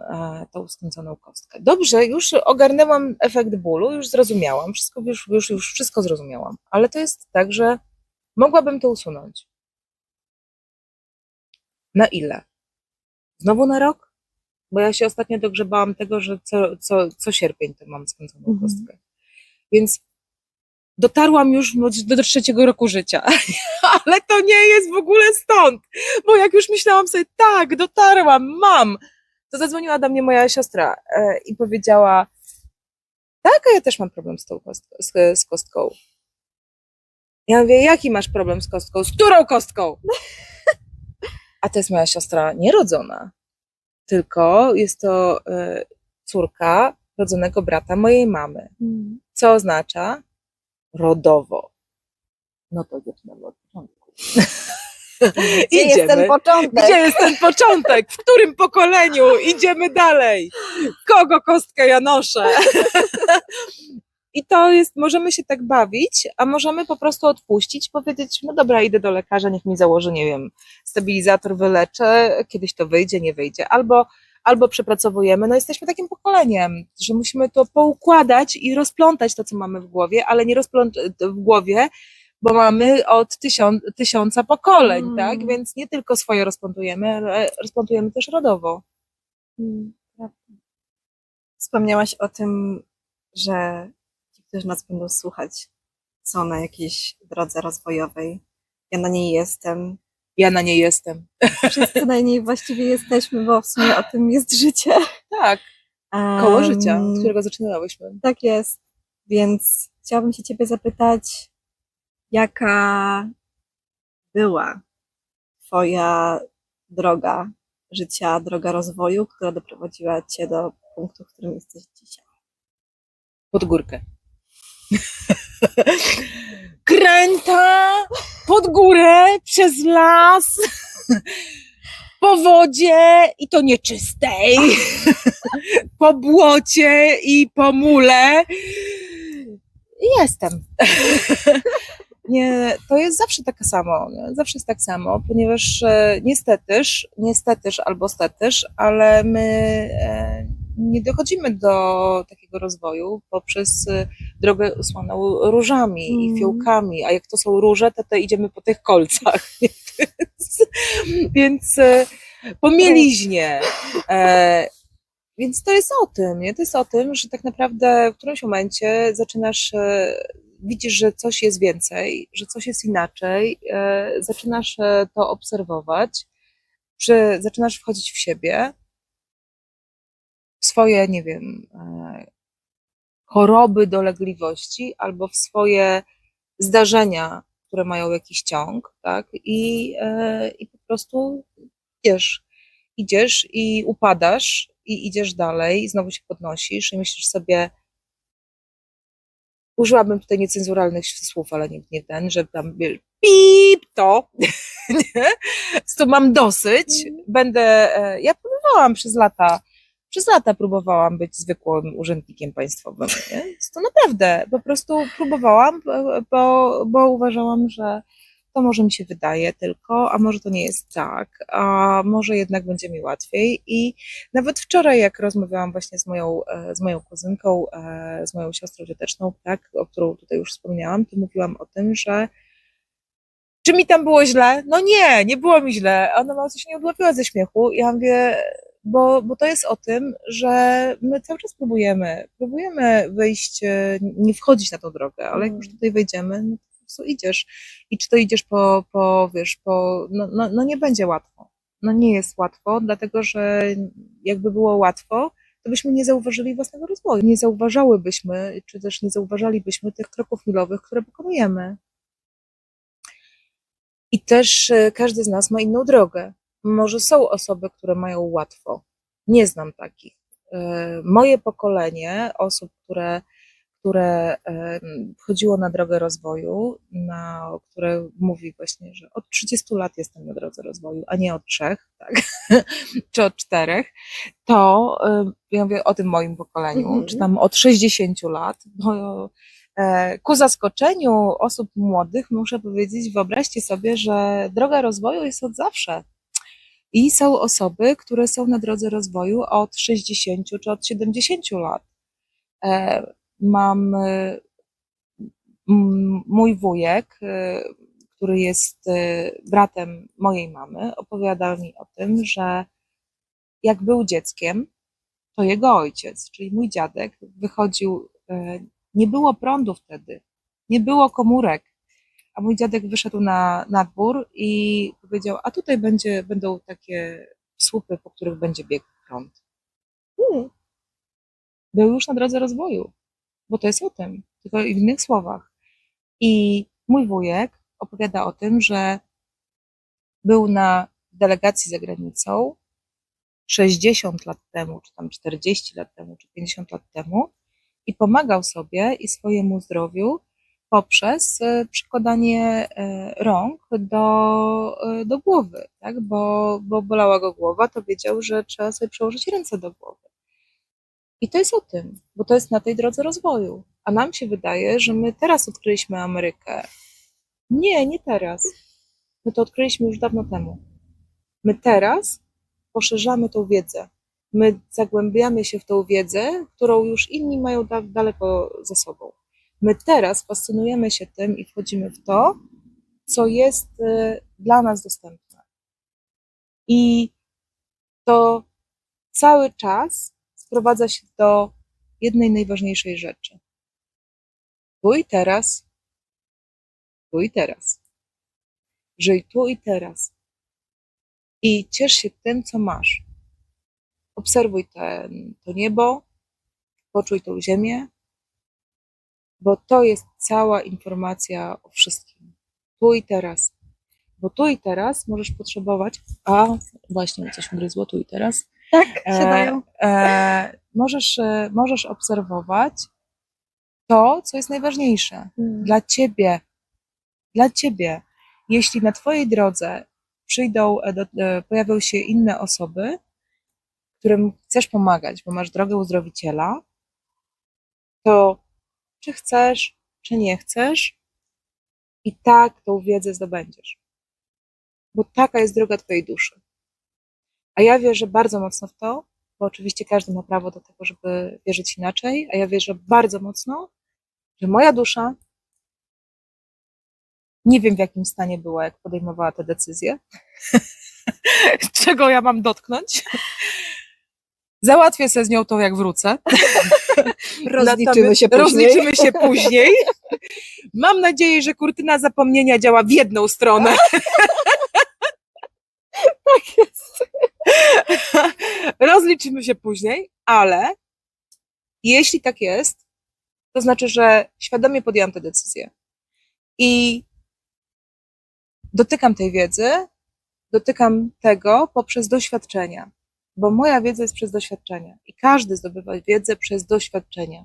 tą skręconą kostkę? Dobrze, już ogarnęłam efekt bólu, już zrozumiałam, już wszystko zrozumiałam, ale to jest tak, że mogłabym to usunąć. Na ile? Znowu na rok? Bo ja się ostatnio dogrzebałam tego, że co sierpień to mam skręconą kostkę. Więc dotarłam już do 3 roku życia, ale to nie jest w ogóle stąd, bo jak już myślałam sobie, tak, dotarłam, mam, to zadzwoniła do mnie moja siostra i powiedziała, tak, a ja też mam problem z kostką. Ja mówię, jaki masz problem z kostką? Z którą kostką? A to jest moja siostra nierodzona, tylko jest to córka rodzonego brata mojej mamy, co oznacza rodowo. No to zaczynamy od początku. Gdzie jest ten początek? Gdzie jest ten początek? W którym pokoleniu? Idziemy dalej. Kogo kostkę ja noszę? I to jest, możemy się tak bawić, a możemy po prostu odpuścić, powiedzieć, no dobra, idę do lekarza, niech mi założy, nie wiem, stabilizator, wyleczę, kiedyś to wyjdzie, nie wyjdzie, albo przepracowujemy, no jesteśmy takim pokoleniem, że musimy to poukładać i rozplątać to, co mamy w głowie, ale nie rozplątać w głowie, bo mamy od 1000 pokoleń, tak, więc nie tylko swoje rozplątujemy, ale rozplątujemy też rodowo. Wspomniałaś o tym, że ci, którzy nas będą słuchać, są na jakiejś drodze rozwojowej. Ja na niej jestem. Ja na niej jestem. Wszyscy na niej właściwie jesteśmy, bo w sumie o tym jest życie. Tak, koło życia, od którego zaczynałyśmy. Tak jest, więc chciałabym się ciebie zapytać, jaka była twoja droga życia, droga rozwoju, która doprowadziła cię do punktu, w którym jesteś dzisiaj? Pod górkę. Kręta, pod górę, przez las, po wodzie i to nieczystej, po błocie i po mule. Jestem. to jest zawsze tak samo, nie? Zawsze jest tak samo, ponieważ niestetyż albo stetyż, ale my nie dochodzimy do takiego rozwoju poprzez drogę usłaną różami i fiołkami, a jak to są róże, to idziemy po tych kolcach, więc po mieliźnie. Więc to jest o tym, nie? To jest o tym, że tak naprawdę w którymś momencie widzisz, że coś jest więcej, że coś jest inaczej, zaczynasz to obserwować, że zaczynasz wchodzić w siebie, w swoje, nie wiem, choroby, dolegliwości albo w swoje zdarzenia, które mają jakiś ciąg, tak? I po prostu idziesz i upadasz i idziesz dalej i znowu się podnosisz i myślisz sobie, użyłabym tutaj niecenzuralnych słów, ale nie ten, że tam pip to, nie? To mam dosyć, ja próbowałam przez lata próbowałam być zwykłym urzędnikiem państwowym, nie? To naprawdę, po prostu próbowałam, bo uważałam, że to może mi się wydaje tylko, a może to nie jest tak, a może jednak będzie mi łatwiej. I nawet wczoraj, jak rozmawiałam właśnie z moją kuzynką, z moją siostrą cioteczną, tak, o którą tutaj już wspomniałam, to mówiłam o tym, że czy mi tam było źle? No nie było mi źle. Ona mało się nie odłapiła ze śmiechu. Ja mówię, bo to jest o tym, że my cały czas próbujemy wyjść, nie wchodzić na tą drogę, ale jak już tutaj wejdziemy, no to po prostu idziesz. I czy to idziesz no nie będzie łatwo. No nie jest łatwo, dlatego że jakby było łatwo, to byśmy nie zauważyli własnego rozwoju. Nie zauważałybyśmy, czy też nie zauważalibyśmy tych kroków milowych, które pokonujemy. I też każdy z nas ma inną drogę. Może są osoby, które mają łatwo. Nie znam takich. Moje pokolenie osób, które wchodziło na drogę rozwoju, które mówi właśnie, że od 30 lat jestem na drodze rozwoju, a nie od 3, tak? Czy od 4, to ja mówię o tym moim pokoleniu, czy tam od 60 lat, bo ku zaskoczeniu osób młodych muszę powiedzieć, wyobraźcie sobie, że droga rozwoju jest od zawsze. I są osoby, które są na drodze rozwoju od 60 czy od 70 lat. Mam mój wujek, który jest bratem mojej mamy, opowiadał mi o tym, że jak był dzieckiem, to jego ojciec, czyli mój dziadek, wychodził, nie było prądu wtedy, nie było komórek, a mój dziadek wyszedł na dwór i powiedział, a tutaj będą takie słupy, po których będzie biegł prąd. Był już na drodze rozwoju, bo to jest o tym, tylko w innych słowach. I mój wujek opowiada o tym, że był na delegacji za granicą 60 lat temu, czy tam 40 lat temu, czy 50 lat temu i pomagał sobie i swojemu zdrowiu poprzez przykładanie rąk do głowy, tak? Bo bolała go głowa, to wiedział, że trzeba sobie przełożyć ręce do głowy. I to jest o tym, bo to jest na tej drodze rozwoju. A nam się wydaje, że my teraz odkryliśmy Amerykę. Nie teraz. My to odkryliśmy już dawno temu. My teraz poszerzamy tą wiedzę. My zagłębiamy się w tą wiedzę, którą już inni mają daleko za sobą. My teraz fascynujemy się tym i wchodzimy w to, co jest dla nas dostępne. I to cały czas sprowadza się do jednej najważniejszej rzeczy. Tu i teraz. Tu i teraz. Żyj tu i teraz. I ciesz się tym, co masz. Obserwuj to niebo, poczuj tą ziemię, bo to jest cała informacja o wszystkim. Tu i teraz. Bo tu i teraz możesz potrzebować, a właśnie coś ugryzło tu i teraz. Tak, siadają. Możesz obserwować to, co jest najważniejsze dla ciebie. Dla ciebie. Jeśli na twojej drodze pojawią się inne osoby, którym chcesz pomagać, bo masz drogę uzdrowiciela, to czy chcesz, czy nie chcesz, I tak tą wiedzę zdobędziesz. Bo taka jest droga twojej duszy. A ja wierzę bardzo mocno w to, bo oczywiście każdy ma prawo do tego, żeby wierzyć inaczej, a ja wierzę bardzo mocno, że moja dusza, nie wiem w jakim stanie była, jak podejmowała te decyzje, czego ja mam dotknąć. Załatwię sobie z nią to, jak wrócę. Rozliczymy się później. Rozliczymy się później. Mam nadzieję, że kurtyna zapomnienia działa w jedną stronę. Tak jest. Rozliczymy się później, ale jeśli tak jest, to znaczy, że świadomie podjęłam tę decyzję. I dotykam tej wiedzy, dotykam tego poprzez doświadczenia, bo moja wiedza jest przez doświadczenia i każdy zdobywa wiedzę przez doświadczenia.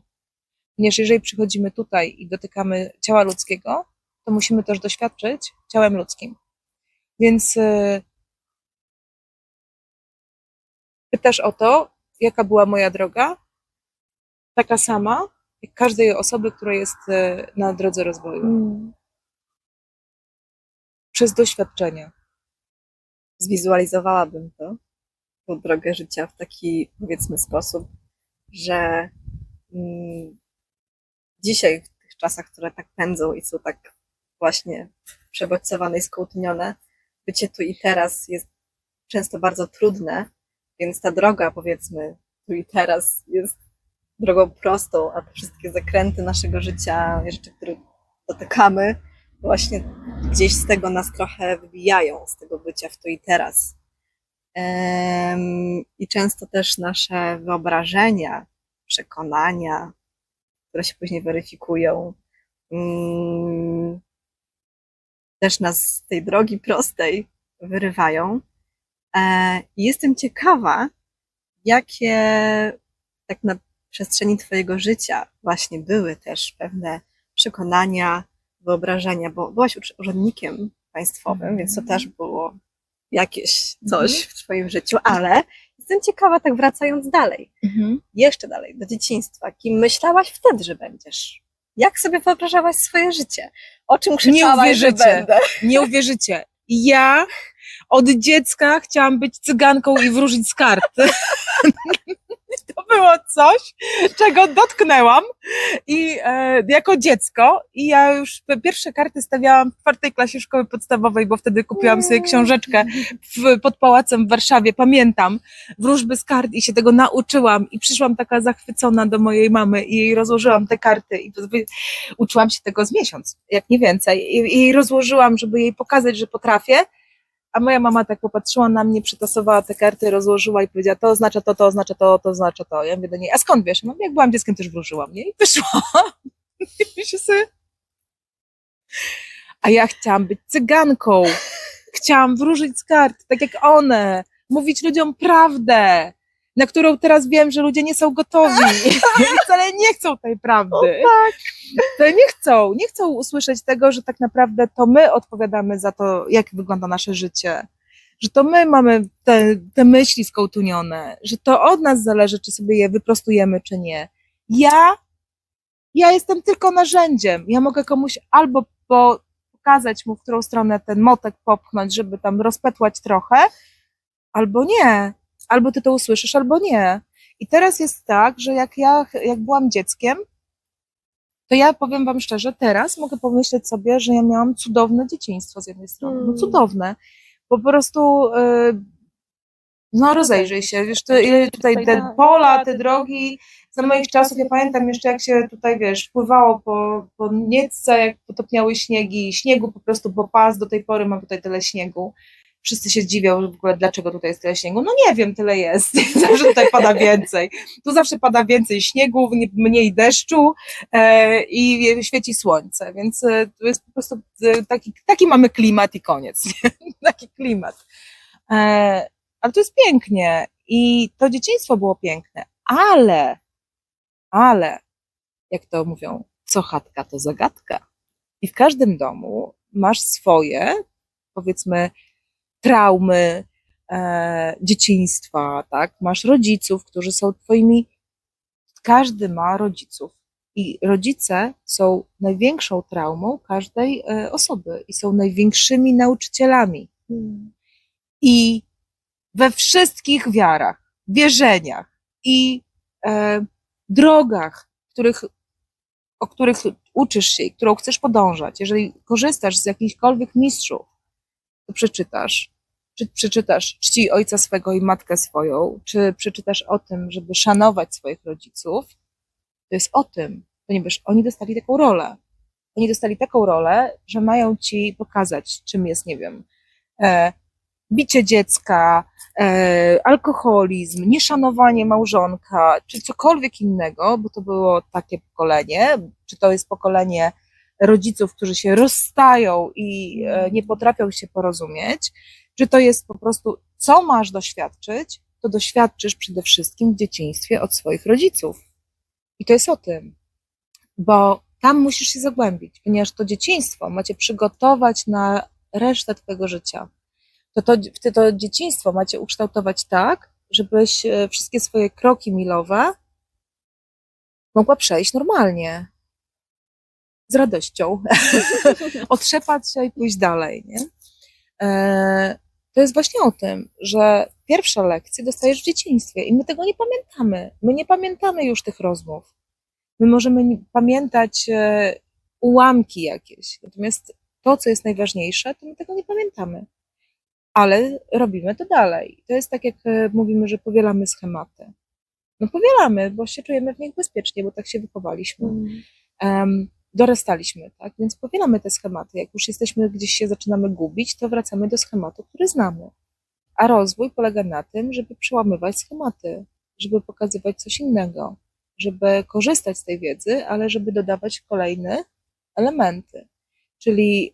Ponieważ jeżeli przychodzimy tutaj i dotykamy ciała ludzkiego, to musimy też doświadczyć ciałem ludzkim. Więc pytasz o to, jaka była moja droga? Taka sama, jak każdej osoby, która jest na drodze rozwoju. Przez doświadczenia. Zwizualizowałabym to, tą drogę życia w taki, powiedzmy, sposób, że dzisiaj, w tych czasach, które tak pędzą i są tak właśnie przebodźcowane i skołtunione, bycie tu i teraz jest często bardzo trudne, więc ta droga, powiedzmy, tu i teraz jest drogą prostą, a te wszystkie zakręty naszego życia, rzeczy, które dotykamy, właśnie gdzieś z tego nas trochę wybijają, z tego bycia w tu i teraz. I często też nasze wyobrażenia, przekonania, które się później weryfikują, też nas z tej drogi prostej wyrywają. I jestem ciekawa, jakie tak na przestrzeni twojego życia właśnie były też pewne przekonania, wyobrażenia, bo byłaś urzędnikiem państwowym, więc to też było jakieś coś w twoim życiu, ale jestem ciekawa, tak wracając dalej, jeszcze dalej, do dzieciństwa, kim myślałaś wtedy, że będziesz? Jak sobie wyobrażałaś swoje życie? O czym krzyczałaś, że będę? Nie uwierzycie. Ja od dziecka chciałam być cyganką i wróżyć z kart. To było coś, czego dotknęłam i jako dziecko i ja już pierwsze karty stawiałam w 4. klasie szkoły podstawowej, bo wtedy kupiłam sobie książeczkę pod pałacem w Warszawie, pamiętam, wróżby z kart i się tego nauczyłam i przyszłam taka zachwycona do mojej mamy i jej rozłożyłam te karty i uczyłam się tego z miesiąc, jak nie więcej, i jej rozłożyłam, żeby jej pokazać, że potrafię. A moja mama tak popatrzyła na mnie, przytasowała te karty, rozłożyła i powiedziała, to oznacza to, to oznacza to, to oznacza to. Ja mówię do niej, a skąd wiesz? No, jak byłam dzieckiem, też wróżyłam, nie? I wyszła. I się sobie... A ja chciałam być cyganką. Chciałam wróżyć z kart, tak jak one. Mówić ludziom prawdę, na którą teraz wiem, że ludzie nie są gotowi. Wcale nie chcą tej prawdy. O, tak. To nie chcą usłyszeć tego, że tak naprawdę to my odpowiadamy za to, jak wygląda nasze życie. Że to my mamy te myśli skołtunione, że to od nas zależy, czy sobie je wyprostujemy, czy nie. Ja jestem tylko narzędziem. Ja mogę komuś albo pokazać mu, w którą stronę ten motek popchnąć, żeby tam rozpetłać trochę, albo nie. Albo ty to usłyszysz, albo nie. I teraz jest tak, że jak byłam dzieckiem, to ja powiem wam szczerze, teraz mogę pomyśleć sobie, że ja miałam cudowne dzieciństwo z jednej strony. No cudowne. Po prostu no rozejrzyj się, wiesz, tutaj te pola, te drogi, za moich czasów, ja pamiętam jeszcze jak się tutaj, wiesz, pływało po Niecce, jak potopniały śniegi, śniegu po prostu po pas, do tej pory mam tutaj tyle śniegu. Wszyscy się zdziwią, że w ogóle dlaczego tutaj jest tyle śniegu. No nie wiem, tyle jest. Zawsze tutaj pada więcej. Tu zawsze pada więcej śniegu, mniej deszczu i świeci słońce. Więc to jest po prostu taki mamy klimat i koniec. Taki klimat. Ale to jest pięknie. I to dzieciństwo było piękne. Ale, jak to mówią, co chatka, to zagadka. I w każdym domu masz swoje, powiedzmy, traumy dzieciństwa, tak? Masz rodziców, którzy są twoimi, każdy ma rodziców I rodzice są największą traumą każdej osoby i są największymi nauczycielami. I we wszystkich wiarach, wierzeniach i drogach, o których uczysz się i którą chcesz podążać, jeżeli korzystasz z jakichkolwiek mistrzów, to czy przeczytasz czci ojca swego i matkę swoją, czy przeczytasz o tym, żeby szanować swoich rodziców, to jest o tym, ponieważ oni dostali taką rolę. Oni dostali taką rolę, że mają ci pokazać, czym jest, nie wiem, bicie dziecka, alkoholizm, nieszanowanie małżonka, czy cokolwiek innego, bo to było takie pokolenie, czy to jest pokolenie rodziców, którzy się rozstają i nie potrafią się porozumieć, czy to jest po prostu, co masz doświadczyć, to doświadczysz przede wszystkim w dzieciństwie od swoich rodziców. I to jest o tym, bo tam musisz się zagłębić, ponieważ to dzieciństwo macie przygotować na resztę twojego życia. To dzieciństwo macie ukształtować tak, żebyś wszystkie swoje kroki milowe mogła przejść normalnie, z radością, otrzepać się i pójść dalej. Nie? To jest właśnie o tym, że pierwsze lekcje dostajesz w dzieciństwie i my tego nie pamiętamy. My nie pamiętamy już tych rozmów. My możemy pamiętać ułamki jakieś, natomiast to, co jest najważniejsze, to my tego nie pamiętamy. Ale robimy to dalej. To jest tak, jak mówimy, że powielamy schematy. No powielamy, bo się czujemy w nich bezpiecznie, bo tak się wychowaliśmy. Dorastaliśmy, tak? Więc powielamy te schematy. Jak już jesteśmy, gdzieś się zaczynamy gubić, to wracamy do schematu, który znamy. A rozwój polega na tym, żeby przełamywać schematy, żeby pokazywać coś innego, żeby korzystać z tej wiedzy, ale żeby dodawać kolejne elementy. Czyli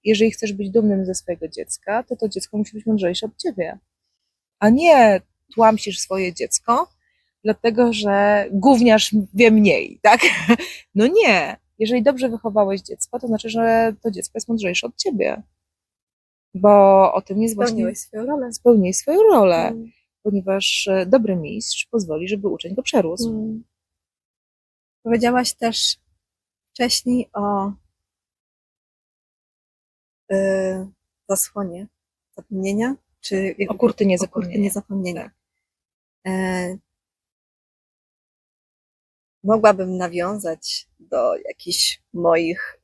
jeżeli chcesz być dumnym ze swojego dziecka, to dziecko musi być mądrzejsze od ciebie. A nie tłamsisz swoje dziecko, dlatego że gówniarz wie mniej, tak? No nie. Jeżeli dobrze wychowałeś dziecko, to znaczy, że to dziecko jest mądrzejsze od ciebie. Bo o tym jest właśnie... Spełniłeś swoją rolę. Ponieważ dobry mistrz pozwoli, żeby uczeń go przerósł. Powiedziałaś też wcześniej o zasłonie zapomnienia, czy o kurtynie zapomnienia. Tak. Mogłabym nawiązać do jakichś moich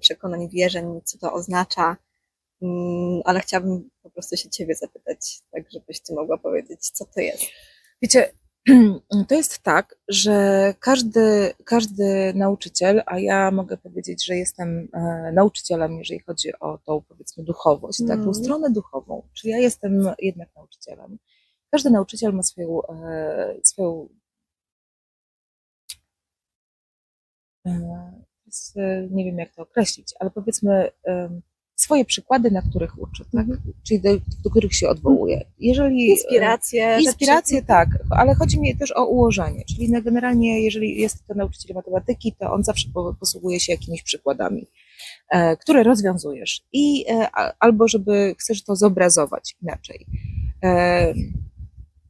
przekonań, wierzeń, co to oznacza, ale chciałabym po prostu się ciebie zapytać, tak żebyś ty mogła powiedzieć, co to jest. Wiecie, to jest tak, że każdy nauczyciel, a ja mogę powiedzieć, że jestem nauczycielem, jeżeli chodzi o tą, powiedzmy, duchowość, tak, tą stronę duchową, czyli ja jestem jednak nauczycielem. Każdy nauczyciel ma swoją nie wiem jak to określić, ale powiedzmy swoje przykłady, na których uczy, tak? Czyli do których się odwołuje. Jeżeli Inspiracje, tak, ale chodzi mi też o ułożenie, czyli generalnie jeżeli jest to nauczyciel matematyki, to on zawsze posługuje się jakimiś przykładami, które rozwiązujesz i albo żeby chcesz to zobrazować inaczej.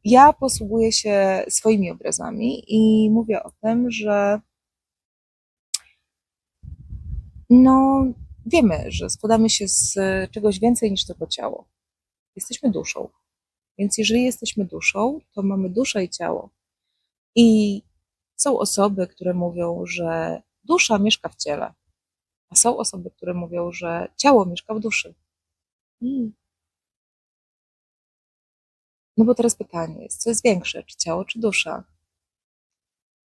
Ja posługuję się swoimi obrazami i mówię o tym, że no, wiemy, że składamy się z czegoś więcej niż tylko ciało. Jesteśmy duszą. Więc jeżeli jesteśmy duszą, to mamy duszę i ciało. I są osoby, które mówią, że dusza mieszka w ciele, a są osoby, które mówią, że ciało mieszka w duszy. No bo teraz pytanie jest, co jest większe, czy ciało, czy dusza?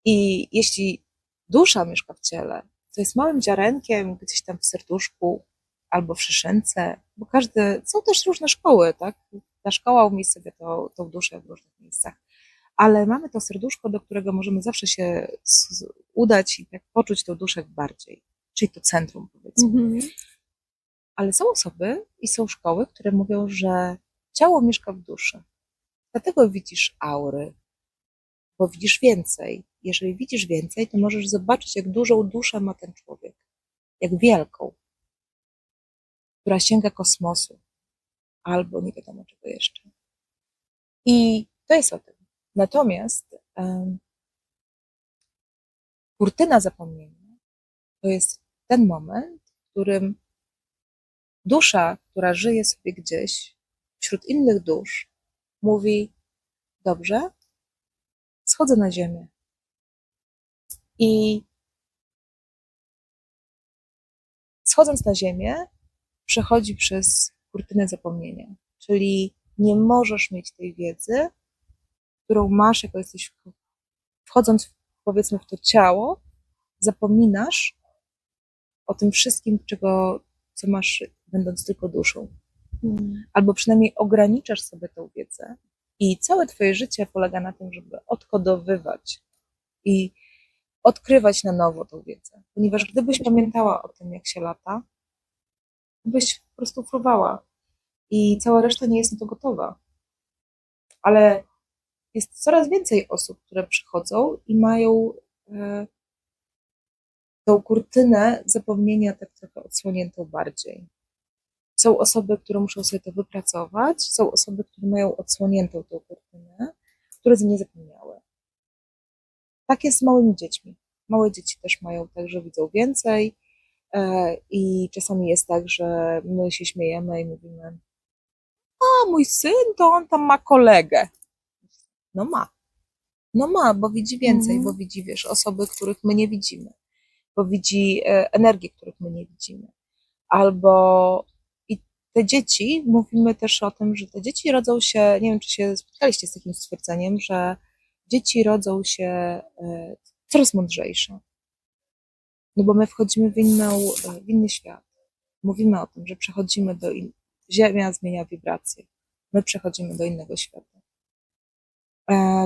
I jeśli dusza mieszka w ciele, to jest małym ziarenkiem gdzieś tam w serduszku albo w szyszynce, bo są też różne szkoły, tak? Ta szkoła umiejscawia tą duszę w różnych miejscach, ale mamy to serduszko, do którego możemy zawsze się udać i tak poczuć tą duszę bardziej, czyli to centrum, powiedzmy. Ale są osoby i są szkoły, które mówią, że ciało mieszka w duszy. Dlatego widzisz aury, bo widzisz więcej. Jeżeli widzisz więcej, to możesz zobaczyć, jak dużą duszę ma ten człowiek. Jak wielką, która sięga kosmosu. Albo nie wiadomo czego jeszcze. I to jest o tym. Natomiast kurtyna zapomnienia to jest ten moment, w którym dusza, która żyje sobie gdzieś wśród innych dusz, mówi: dobrze, schodzę na ziemię. I schodząc na ziemię, przechodzi przez kurtynę zapomnienia. Czyli nie możesz mieć tej wiedzy, którą masz, jako jesteś, wchodząc, powiedzmy, w to ciało, zapominasz o tym wszystkim, co masz, będąc tylko duszą. Albo przynajmniej ograniczasz sobie tą wiedzę i całe twoje życie polega na tym, żeby odkodowywać i odkrywać na nowo tą wiedzę. Ponieważ gdybyś pamiętała o tym, jak się lata, byś po prostu fruwała i cała reszta nie jest na to gotowa. Ale jest coraz więcej osób, które przychodzą i mają tą kurtynę zapomnienia tak trochę odsłoniętą bardziej. Są osoby, które muszą sobie to wypracować, są osoby, które mają odsłoniętą tą kurtynę, które nie zapomniały. Tak jest z małymi dziećmi. Małe dzieci też mają tak, że widzą więcej i czasami jest tak, że my się śmiejemy i mówimy: a mój syn, to on tam ma kolegę. No ma, bo widzi więcej, bo widzi, wiesz, osoby, których my nie widzimy, bo widzi energię, których my nie widzimy. Albo i te dzieci, mówimy też o tym, że te dzieci rodzą się, nie wiem, czy się spotkaliście z takim stwierdzeniem, że dzieci rodzą się coraz mądrzejsze. No bo my wchodzimy w inny świat. Mówimy o tym, że przechodzimy Ziemia zmienia wibracje. My przechodzimy do innego świata.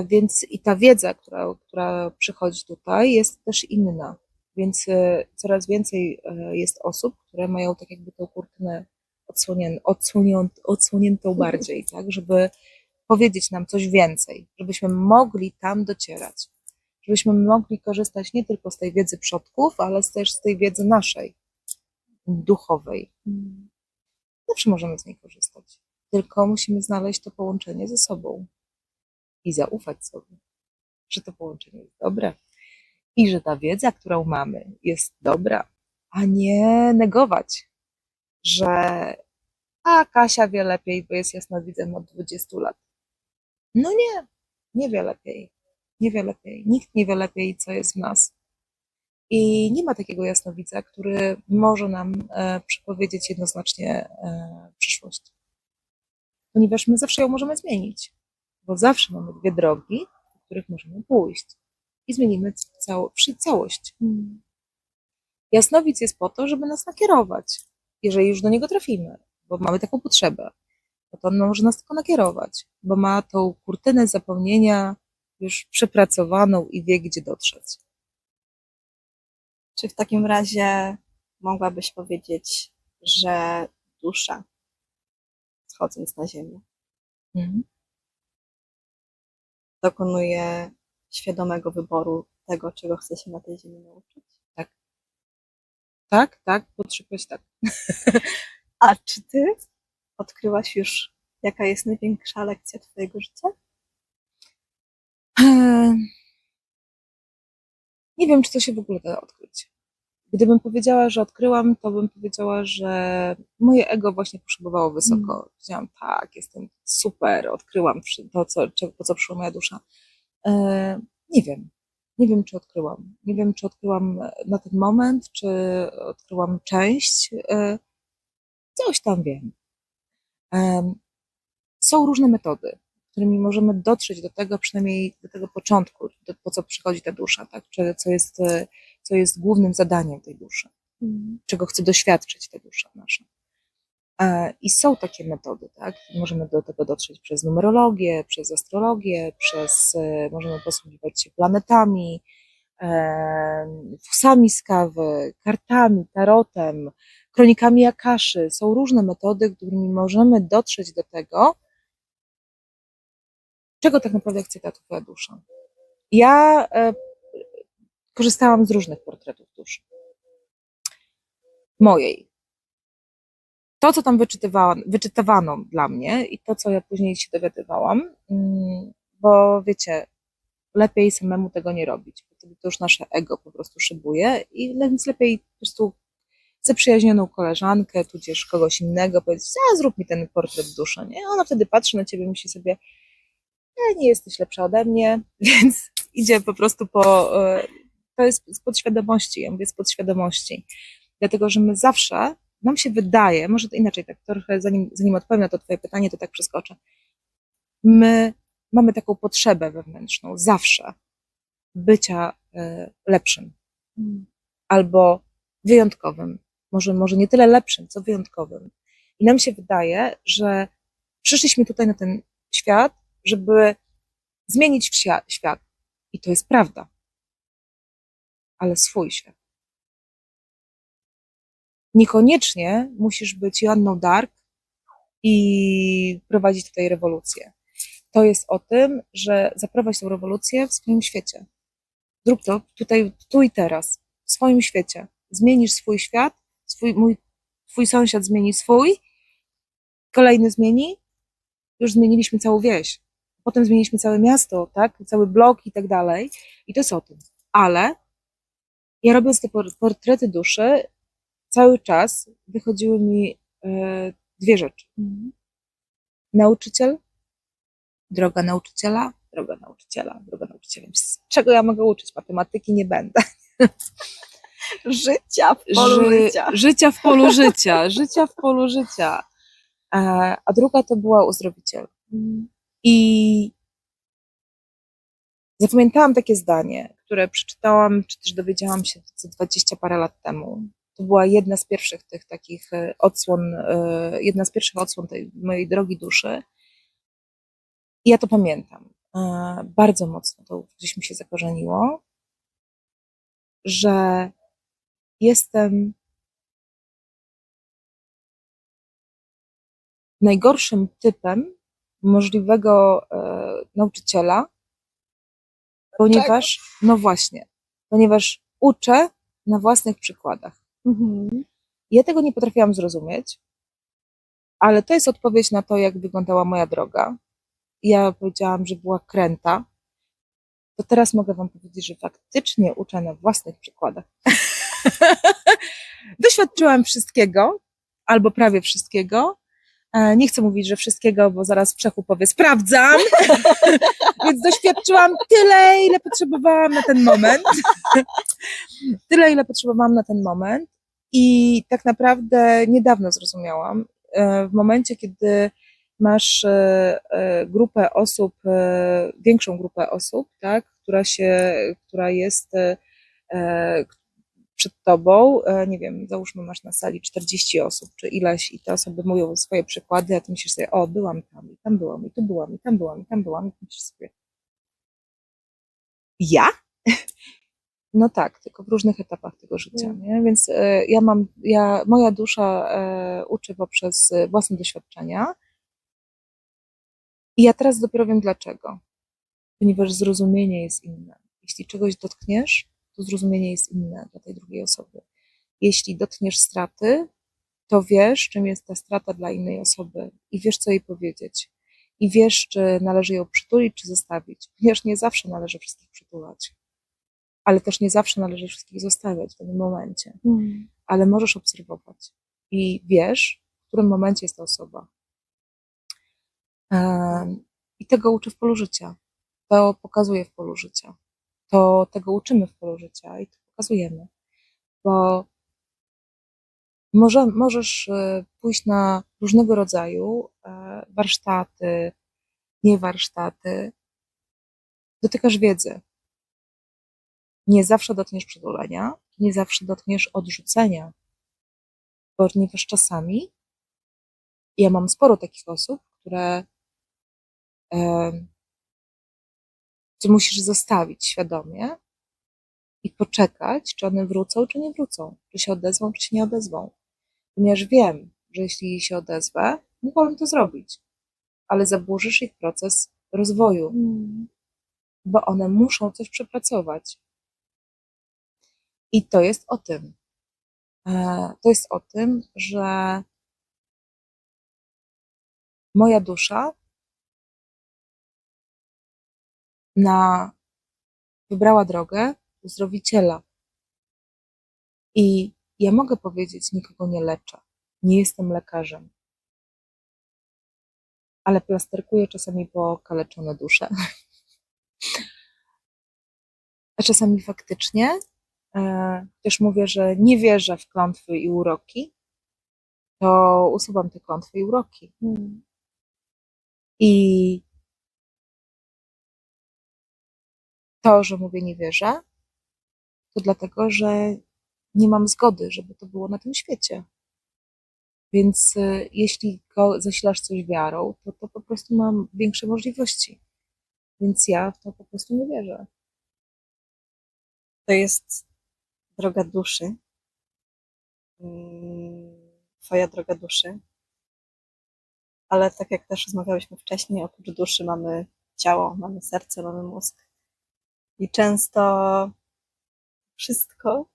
Więc i ta wiedza, która przychodzi tutaj, jest też inna. Więc coraz więcej jest osób, które mają tak jakby tą kurtynę odsłoniętą bardziej, tak, żeby powiedzieć nam coś więcej, żebyśmy mogli tam docierać, żebyśmy mogli korzystać nie tylko z tej wiedzy przodków, ale też z tej wiedzy naszej, duchowej. Zawsze możemy z niej korzystać, tylko musimy znaleźć to połączenie ze sobą i zaufać sobie, że to połączenie jest dobre i że ta wiedza, którą mamy, jest dobra, a nie negować, że Kasia wie lepiej, bo jest jasnowidzem od 20 lat. No nie wie lepiej. Nie wie lepiej. Nikt nie wie lepiej, co jest w nas. I nie ma takiego jasnowidza, który może nam przepowiedzieć jednoznacznie przyszłość. Ponieważ my zawsze ją możemy zmienić, bo zawsze mamy dwie drogi, po których możemy pójść i zmienimy całość. Jasnowidz jest po to, żeby nas nakierować, jeżeli już do niego trafimy, bo mamy taką potrzebę, to on może nas tylko nakierować, bo ma tą kurtynę zapomnienia już przepracowaną i wie, gdzie dotrzeć. Czy w takim razie mogłabyś powiedzieć, że dusza, schodząc na ziemię, dokonuje świadomego wyboru tego, czego chce się na tej ziemi nauczyć? Tak, potrzebujesz tak. A czy ty odkryłaś już, jaka jest największa lekcja twojego życia? Nie wiem, czy to się w ogóle da odkryć. Gdybym powiedziała, że odkryłam, to bym powiedziała, że moje ego właśnie poszybowało wysoko. Powiedziałam: tak, jestem super, odkryłam po co przyszła moja dusza. Nie wiem. Nie wiem, czy odkryłam. Nie wiem, czy odkryłam na ten moment, czy odkryłam część. Coś tam wiem. Są różne metody, którymi możemy dotrzeć do tego, przynajmniej do tego początku, po co przychodzi ta dusza, tak? Czy co jest głównym zadaniem tej duszy, czego chce doświadczyć ta dusza nasza. I są takie metody, tak? Możemy do tego dotrzeć przez numerologię, przez astrologię, możemy posługiwać się planetami, fusami z kawy, kartami, tarotem, kronikami Akaszy. Są różne metody, którymi możemy dotrzeć do tego, czego tak naprawdę chce ta twoja dusza. Ja korzystałam z różnych portretów duszy. Mojej. To, co tam wyczytywano dla mnie i to, co ja później się dowiadywałam, bo wiecie, lepiej samemu tego nie robić, bo wtedy to już nasze ego po prostu szybuje i więc lepiej po prostu zaprzyjaźnioną koleżankę, tudzież kogoś innego, powiedzieć, zrób mi ten portret duszy, nie? Ona wtedy patrzy na ciebie i myśli sobie, nie jesteś lepsza ode mnie, więc idzie po prostu to jest z podświadomości, ja mówię z podświadomości, dlatego, że my zawsze, nam się wydaje, może to inaczej, tak trochę zanim odpowiem na to twoje pytanie, to tak przeskoczę, my mamy taką potrzebę wewnętrzną, zawsze, bycia lepszym albo wyjątkowym, może nie tyle lepszym, co wyjątkowym. I nam się wydaje, że przyszliśmy tutaj na ten świat, żeby zmienić świat. I to jest prawda. Ale swój świat. Niekoniecznie musisz być Joanną Dark i prowadzić tutaj rewolucję. To jest o tym, że zaprowadź tę rewolucję w swoim świecie. Zrób to tutaj, tu i teraz, w swoim świecie. Zmienisz swój świat, twój sąsiad zmieni swój, kolejny zmieni, już zmieniliśmy całą wieś. Potem zmieniliśmy całe miasto, tak? Cały blok i tak dalej. I to jest o tym. Ale ja robiąc te portrety duszy, cały czas wychodziły mi dwie rzeczy. Nauczyciel, droga nauczyciela, droga nauczyciela, droga nauczyciela. Z czego ja mogę uczyć? Matematyki nie będę. Życia w polu życia. Życia w polu życia. Życia w polu życia. A druga to była uzdrowiciel. I zapamiętałam takie zdanie, które przeczytałam, czy też dowiedziałam się 20 parę lat temu. To była jedna z pierwszych tych takich odsłon, jedna z pierwszych odsłon tej mojej drogi duszy. I ja to pamiętam. Bardzo mocno to gdzieś mi się zakorzeniło, że jestem najgorszym typem możliwego nauczyciela, ponieważ, no właśnie, ponieważ uczę na własnych przykładach. Ja tego nie potrafiłam zrozumieć, ale to jest odpowiedź na to, jak wyglądała moja droga. Ja powiedziałam, że była kręta, to teraz mogę wam powiedzieć, że faktycznie uczę na własnych przykładach. Doświadczyłam wszystkiego, albo prawie wszystkiego. Nie chcę mówić, że wszystkiego, bo zaraz Przechu powie, sprawdzam. Więc doświadczyłam tyle, ile potrzebowałam na ten moment. Tyle, ile potrzebowałam na ten moment. I tak naprawdę niedawno zrozumiałam, w momencie, kiedy masz grupę osób, większą grupę osób, tak, która jest przed tobą, nie wiem, załóżmy masz na sali 40 osób, czy ileś i te osoby mówią swoje przykłady, a ty myślisz sobie, o, byłam tam, i tam byłam, i tu byłam, i tam byłam, i tam byłam, i myślisz sobie, ja? No tak, tylko w różnych etapach tego życia, nie? Więc moja dusza uczy poprzez własne doświadczenia i ja teraz dopiero wiem dlaczego. Ponieważ zrozumienie jest inne. Jeśli czegoś dotkniesz, to zrozumienie jest inne dla tej drugiej osoby. Jeśli dotkniesz straty, to wiesz, czym jest ta strata dla innej osoby i wiesz, co jej powiedzieć. I wiesz, czy należy ją przytulić, czy zostawić. Ponieważ nie zawsze należy wszystkich przytulać. Ale też nie zawsze należy wszystkich zostawiać w danym momencie. Ale możesz obserwować. I wiesz, w którym momencie jest ta osoba. I tego uczę w polu życia. To pokazuję w polu życia. To tego uczymy w polu życia i to pokazujemy. Bo możesz pójść na różnego rodzaju warsztaty, nie warsztaty. Dotykasz wiedzy. Nie zawsze dotkniesz przytulenia, nie zawsze dotkniesz odrzucenia. Ponieważ czasami ja mam sporo takich osób, które ty musisz zostawić świadomie i poczekać, czy one wrócą, czy nie wrócą, czy się odezwą, czy się nie odezwą. Ponieważ wiem, że jeśli się odezwę, mogłabym to zrobić, ale zaburzysz ich proces rozwoju, bo one muszą coś przepracować. I to jest o tym. To jest o tym, że moja dusza na wybrała drogę uzdrowiciela. I ja mogę powiedzieć, nikogo nie leczę. Nie jestem lekarzem. Ale plasterkuję czasami pokaleczone dusze. A czasami faktycznie, chociaż mówię, że nie wierzę w klątwy i uroki, to usuwam te klątwy i uroki. I to, że mówię nie wierzę, to dlatego, że nie mam zgody, żeby to było na tym świecie. Więc jeśli zasilasz coś wiarą, to po prostu mam większe możliwości. Więc ja w to po prostu nie wierzę. To jest droga duszy. Twoja droga duszy. Ale tak jak też rozmawiałyśmy wcześniej, oprócz duszy mamy ciało, mamy serce, mamy mózg. I często wszystko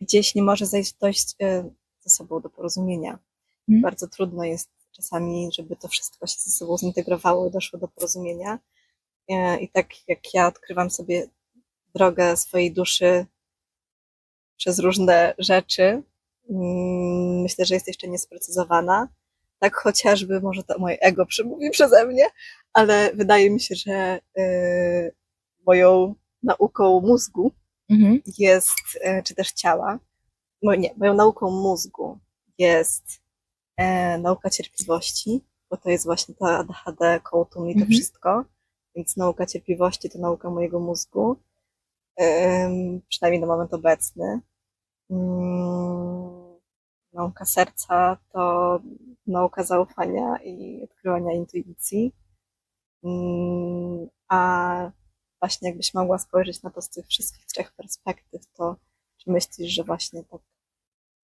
gdzieś nie może dojść ze sobą do porozumienia. Bardzo trudno jest czasami, żeby to wszystko się ze sobą zintegrowało i doszło do porozumienia. I tak jak ja odkrywam sobie drogę swojej duszy przez różne rzeczy, myślę, że jest jeszcze niesprecyzowana. Tak chociażby, może to moje ego przemówi przeze mnie, ale wydaje mi się, że moją nauką mózgu jest, czy też ciała, moją nauką mózgu jest nauka cierpliwości, bo to jest właśnie to ADHD, kołtun i to wszystko, więc nauka cierpliwości to nauka mojego mózgu, przynajmniej na moment obecny. Nauka serca to nauka zaufania i odkrywania intuicji. A właśnie jakbyś mogła spojrzeć na to z tych wszystkich trzech perspektyw, to czy myślisz, że właśnie tak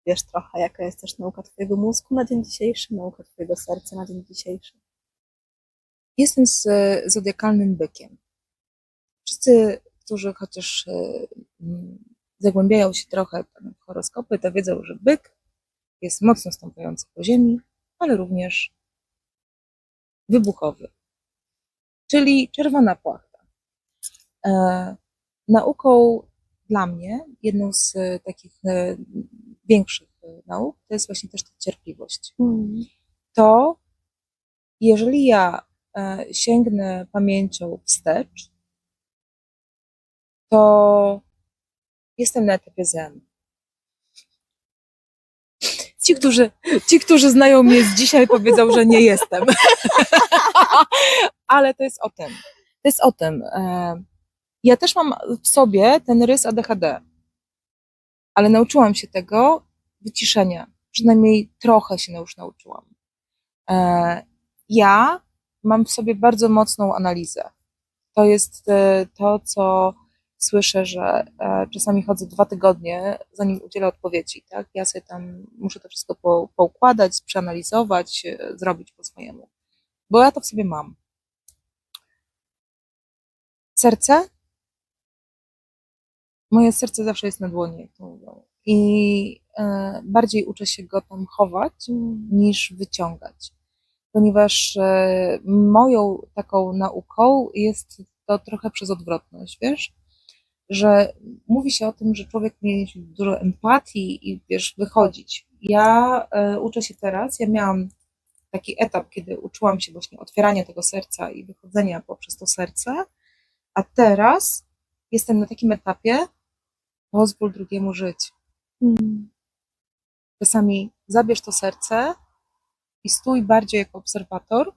wiesz trochę, jaka jest też nauka twojego mózgu na dzień dzisiejszy, nauka twojego serca na dzień dzisiejszy? Jestem z zodiakalnym bykiem. Wszyscy, którzy chociaż zagłębiają się trochę w horoskopy, to wiedzą, że byk jest mocno stąpający po ziemi, ale również wybuchowy, czyli czerwona płachta. Nauką dla mnie, jedną z takich większych nauk, to jest właśnie też ta cierpliwość. To jeżeli ja sięgnę pamięcią wstecz, to jestem na etapie zen. Ci, którzy znają mnie z dzisiaj, powiedzą, że nie jestem. Ale to jest o tym. To jest o tym. Ja też mam w sobie ten rys ADHD, ale nauczyłam się tego wyciszenia. Przynajmniej trochę się już nauczyłam. Ja mam w sobie bardzo mocną analizę. To jest to, co słyszę, że czasami chodzę 2 tygodnie, zanim udzielę odpowiedzi. Tak? Ja sobie tam muszę to wszystko poukładać, przeanalizować, zrobić po swojemu. Bo ja to w sobie mam. Serce? Moje serce zawsze jest na dłoni, jak to mówią. I bardziej uczę się go tam chować, niż wyciągać. Ponieważ moją taką nauką jest to trochę przez odwrotność, wiesz? Że mówi się o tym, że człowiek powinien mieć dużo empatii i wiesz, wychodzić. Ja uczę się teraz, ja miałam taki etap, kiedy uczyłam się właśnie otwierania tego serca i wychodzenia poprzez to serce, a teraz jestem na takim etapie, pozwól drugiemu żyć. Czasami zabierz to serce i stój bardziej jako obserwator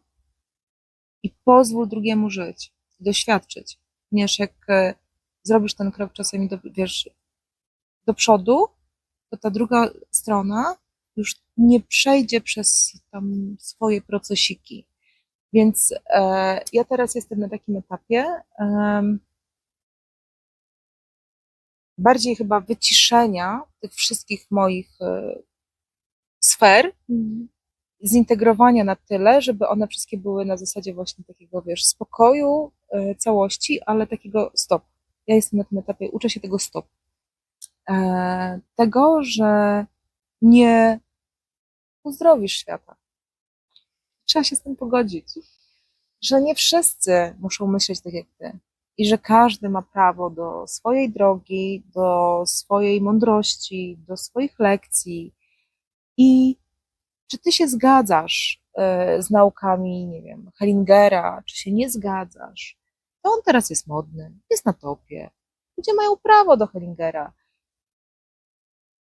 i pozwól drugiemu żyć, doświadczyć. Ponieważ jak zrobisz ten krok czasami do przodu, to ta druga strona już nie przejdzie przez tam swoje procesiki. Więc ja teraz jestem na takim etapie bardziej chyba wyciszenia tych wszystkich moich sfer, zintegrowania na tyle, żeby one wszystkie były na zasadzie właśnie takiego, wiesz, spokoju, całości, ale takiego stop. Ja jestem na tym etapie, uczę się tego stop. Tego, że nie uzdrowisz świata. Trzeba się z tym pogodzić. Że nie wszyscy muszą myśleć tak jak ty. i że każdy ma prawo do swojej drogi, do swojej mądrości, do swoich lekcji. I czy ty się zgadzasz z naukami, nie wiem, Hellingera, czy się nie zgadzasz, to on teraz jest modny, jest na topie. Ludzie mają prawo do Hellingera.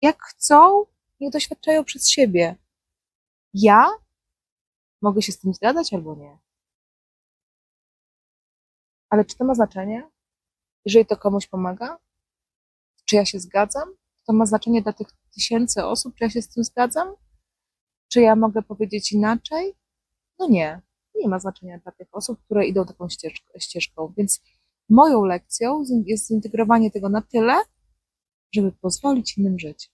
Jak chcą, niech doświadczają przez siebie. Ja mogę się z tym zgadzać albo nie. Ale czy to ma znaczenie? Jeżeli to komuś pomaga? Czy ja się zgadzam? To ma znaczenie dla tych tysięcy osób, czy ja się z tym zgadzam? Czy ja mogę powiedzieć inaczej? No nie. Nie ma znaczenia dla tych osób, które idą taką ścieżką. Więc moją lekcją jest zintegrowanie tego na tyle, żeby pozwolić innym żyć.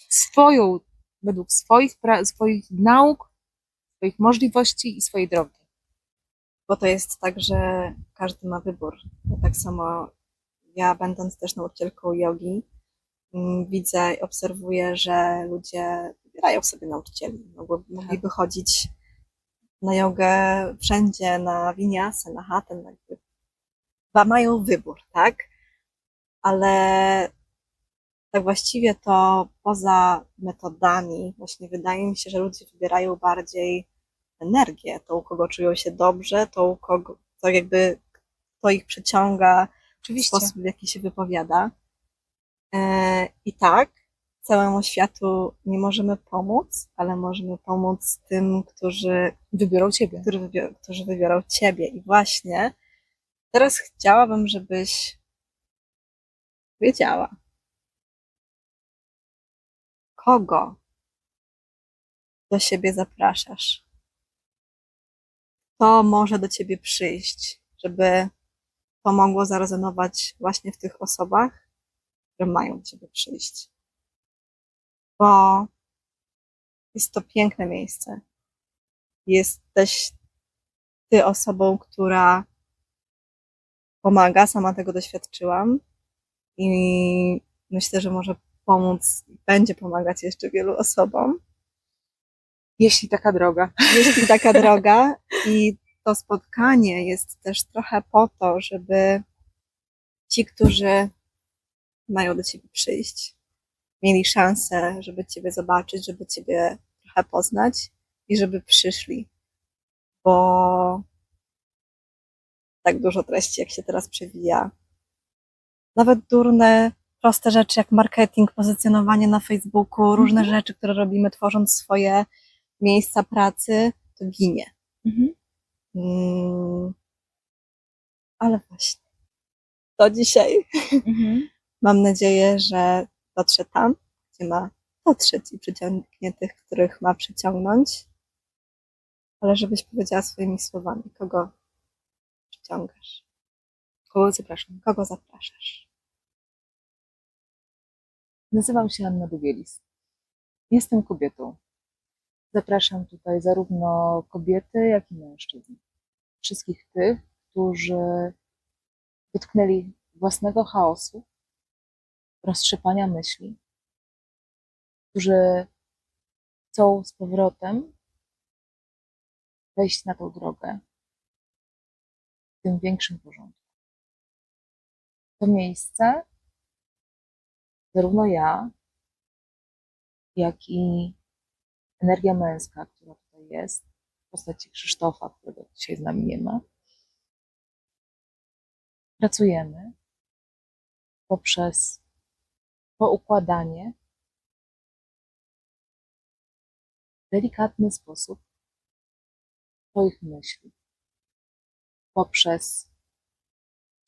Swoją, według swoich nauk, swoich możliwości i swojej drogi. Bo to jest tak, że każdy ma wybór. Tak samo ja, będąc też nauczycielką jogi, widzę i obserwuję, że ludzie wybierają sobie nauczycieli. Mogliby chodzić na jogę wszędzie, na winiasę, na hatę, mają wybór, tak? Ale tak właściwie to poza metodami, właśnie wydaje mi się, że ludzie wybierają bardziej energię, to u kogo czują się dobrze, to u kogo, to jakby to ich przyciąga, Oczywiście. sposób, w jaki się wypowiada. I tak, całemu światu nie możemy pomóc, ale możemy pomóc tym, którzy wybiorą Ciebie. Którzy wybiorą Ciebie. I właśnie teraz chciałabym, żebyś wiedziała, kogo do siebie zapraszasz. Kto może do Ciebie przyjść, żeby to mogło zarezonować właśnie w tych osobach, które mają do Ciebie przyjść. Bo jest to piękne miejsce. Jesteś Ty osobą, która pomaga, sama tego doświadczyłam i myślę, że może pomóc, będzie pomagać jeszcze wielu osobom. Jeśli taka droga. Jeśli taka droga. I to spotkanie jest też trochę po to, żeby ci, którzy mają do Ciebie przyjść, mieli szansę, żeby Ciebie zobaczyć, żeby Ciebie trochę poznać i żeby przyszli. Bo tak dużo treści, jak się teraz przewija. Nawet durne, proste rzeczy jak marketing, pozycjonowanie na Facebooku, różne rzeczy, które robimy, tworząc swoje miejsca pracy, to ginie. Ale właśnie, to dzisiaj mam nadzieję, że dotrze tam, gdzie ma dotrzeć i przyciągnie tych, których ma przyciągnąć. Ale żebyś powiedziała swoimi słowami, kogo przyciągasz. Kogo zapraszam? Kogo zapraszasz? Nazywam się Anna Dubielis. Jestem kobietą. Zapraszam tutaj zarówno kobiety, jak i mężczyzn. Wszystkich tych, którzy dotknęli własnego chaosu, roztrzepania myśli, którzy chcą z powrotem wejść na tą drogę w tym większym porządku. To miejsce, zarówno ja, jak i energia męska, która tutaj jest, w postaci Krzysztofa, którego dzisiaj z nami nie ma, pracujemy poprzez poukładanie w delikatny sposób Twoich myśli, poprzez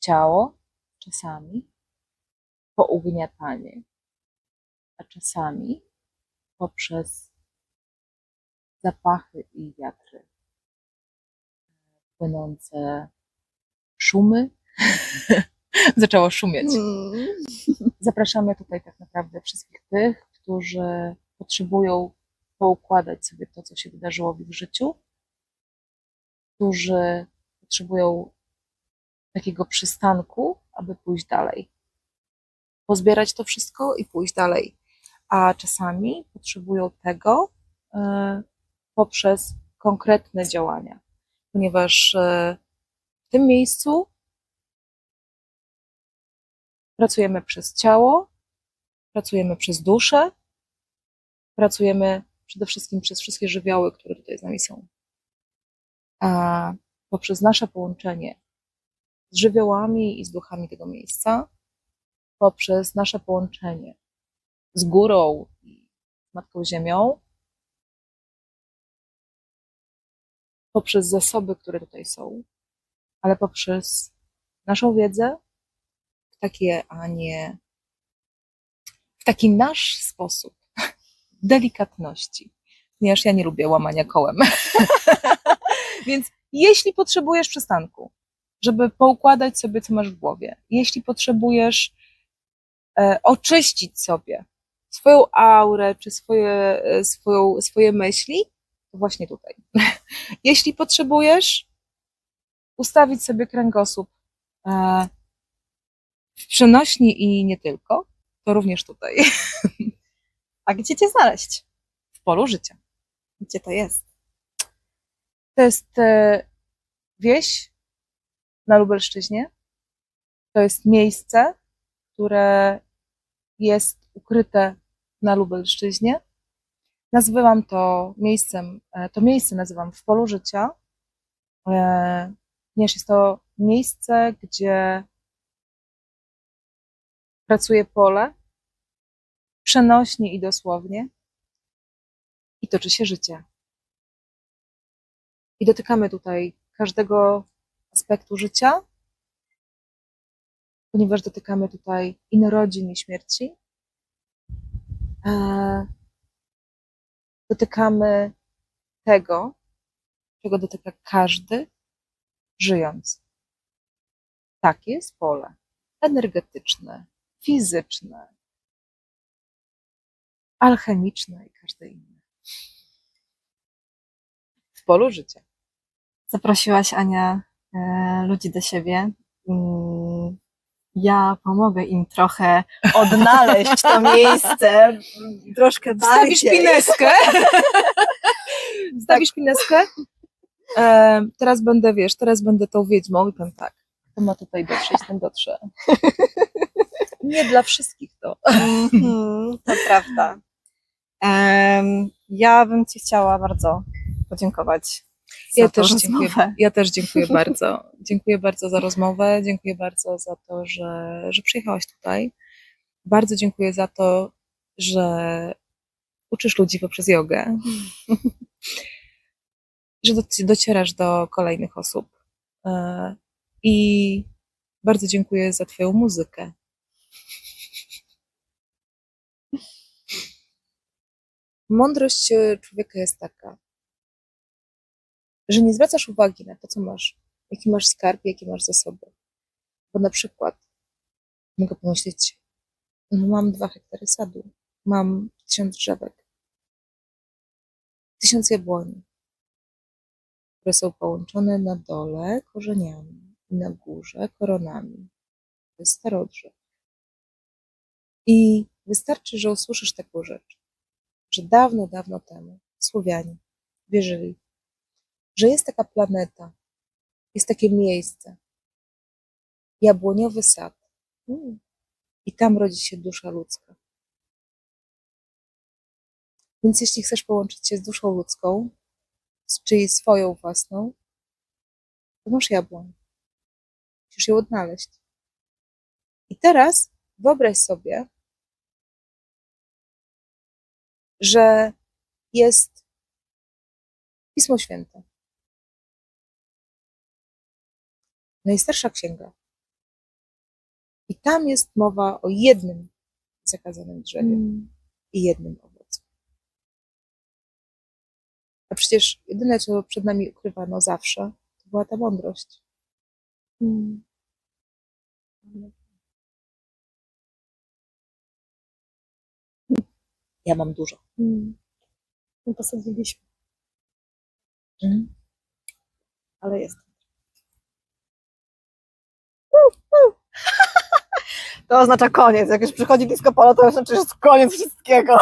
ciało czasami, pougniatanie, a czasami poprzez zapachy i wiatry, płynące szumy. Zaczęło szumieć. Zapraszamy tutaj tak naprawdę wszystkich tych, którzy potrzebują poukładać sobie to, co się wydarzyło w ich życiu, którzy potrzebują takiego przystanku, aby pójść dalej. Pozbierać to wszystko i pójść dalej. A czasami potrzebują tego poprzez konkretne działania, ponieważ w tym miejscu Pracujemy przez ciało, pracujemy przez duszę, pracujemy przede wszystkim przez wszystkie żywioły, które tutaj z nami są. A poprzez nasze połączenie z żywiołami i z duchami tego miejsca, poprzez nasze połączenie z górą i Matką Ziemią, poprzez zasoby, które tutaj są, ale poprzez naszą wiedzę w taki nasz sposób delikatności, ponieważ ja nie lubię łamania kołem. Więc jeśli potrzebujesz przystanku, żeby poukładać sobie, co masz w głowie, jeśli potrzebujesz oczyścić sobie swoją aurę, czy swoje myśli, to właśnie tutaj. Jeśli potrzebujesz ustawić sobie kręgosłup w przenośni i nie tylko, to również tutaj. A gdzie cię znaleźć? W polu życia. Gdzie to jest? To jest wieś na Lubelszczyźnie. To jest miejsce, które jest ukryte na Lubelszczyźnie. Nazywam to miejsce nazywam w polu życia, ponieważ jest to miejsce, gdzie pracuje pole, przenośnie i dosłownie, i toczy się życie. I dotykamy tutaj każdego aspektu życia, ponieważ dotykamy tutaj i narodzin, i śmierci. Dotykamy tego, czego dotyka każdy żyjący. Takie jest pole energetyczne, fizyczne, alchemiczne i każde inne. W polu życia. Zaprosiłaś, Ania, ludzi do siebie. Ja pomogę im trochę odnaleźć to miejsce troszkę bardziej. Wstawisz pineskę. Wstawisz pineskę. Teraz będę tą wiedźmą i powiem tak, to ma tutaj dotrzeć, ten dotrze. Nie dla wszystkich to. To prawda. Ja bym ci chciała bardzo podziękować. Ja też dziękuję bardzo. Dziękuję bardzo za rozmowę, dziękuję bardzo za to, że przyjechałaś tutaj. Bardzo dziękuję za to, że uczysz ludzi poprzez jogę. Że docierasz do kolejnych osób. I bardzo dziękuję za twoją muzykę. Mądrość człowieka jest taka, że nie zwracasz uwagi na to, co masz, jaki masz skarb, jakie masz zasoby. Bo na przykład mogę pomyśleć, no mam 2 hektary sadu, mam 1000 drzewek, 1000 jabłoni, które są połączone na dole korzeniami i na górze koronami. To jest starodrzew. I wystarczy, że usłyszysz taką rzecz, że dawno, dawno temu Słowianie wierzyli, że jest taka planeta, jest takie miejsce, jabłoniowy sad, i tam rodzi się dusza ludzka. Więc jeśli chcesz połączyć się z duszą ludzką, czyli swoją własną, to masz jabłoń. Musisz ją odnaleźć. I teraz wyobraź sobie, że jest Pismo Święte. Najstarsza księga. I tam jest mowa o jednym zakazanym drzewie i jednym owocu. A przecież jedyne, co przed nami ukrywano zawsze, to była ta mądrość. Ja mam dużo. My posadziliśmy. Ale jest. To oznacza koniec. Jak już przychodzi disco polo, to znaczy, że jest koniec wszystkiego.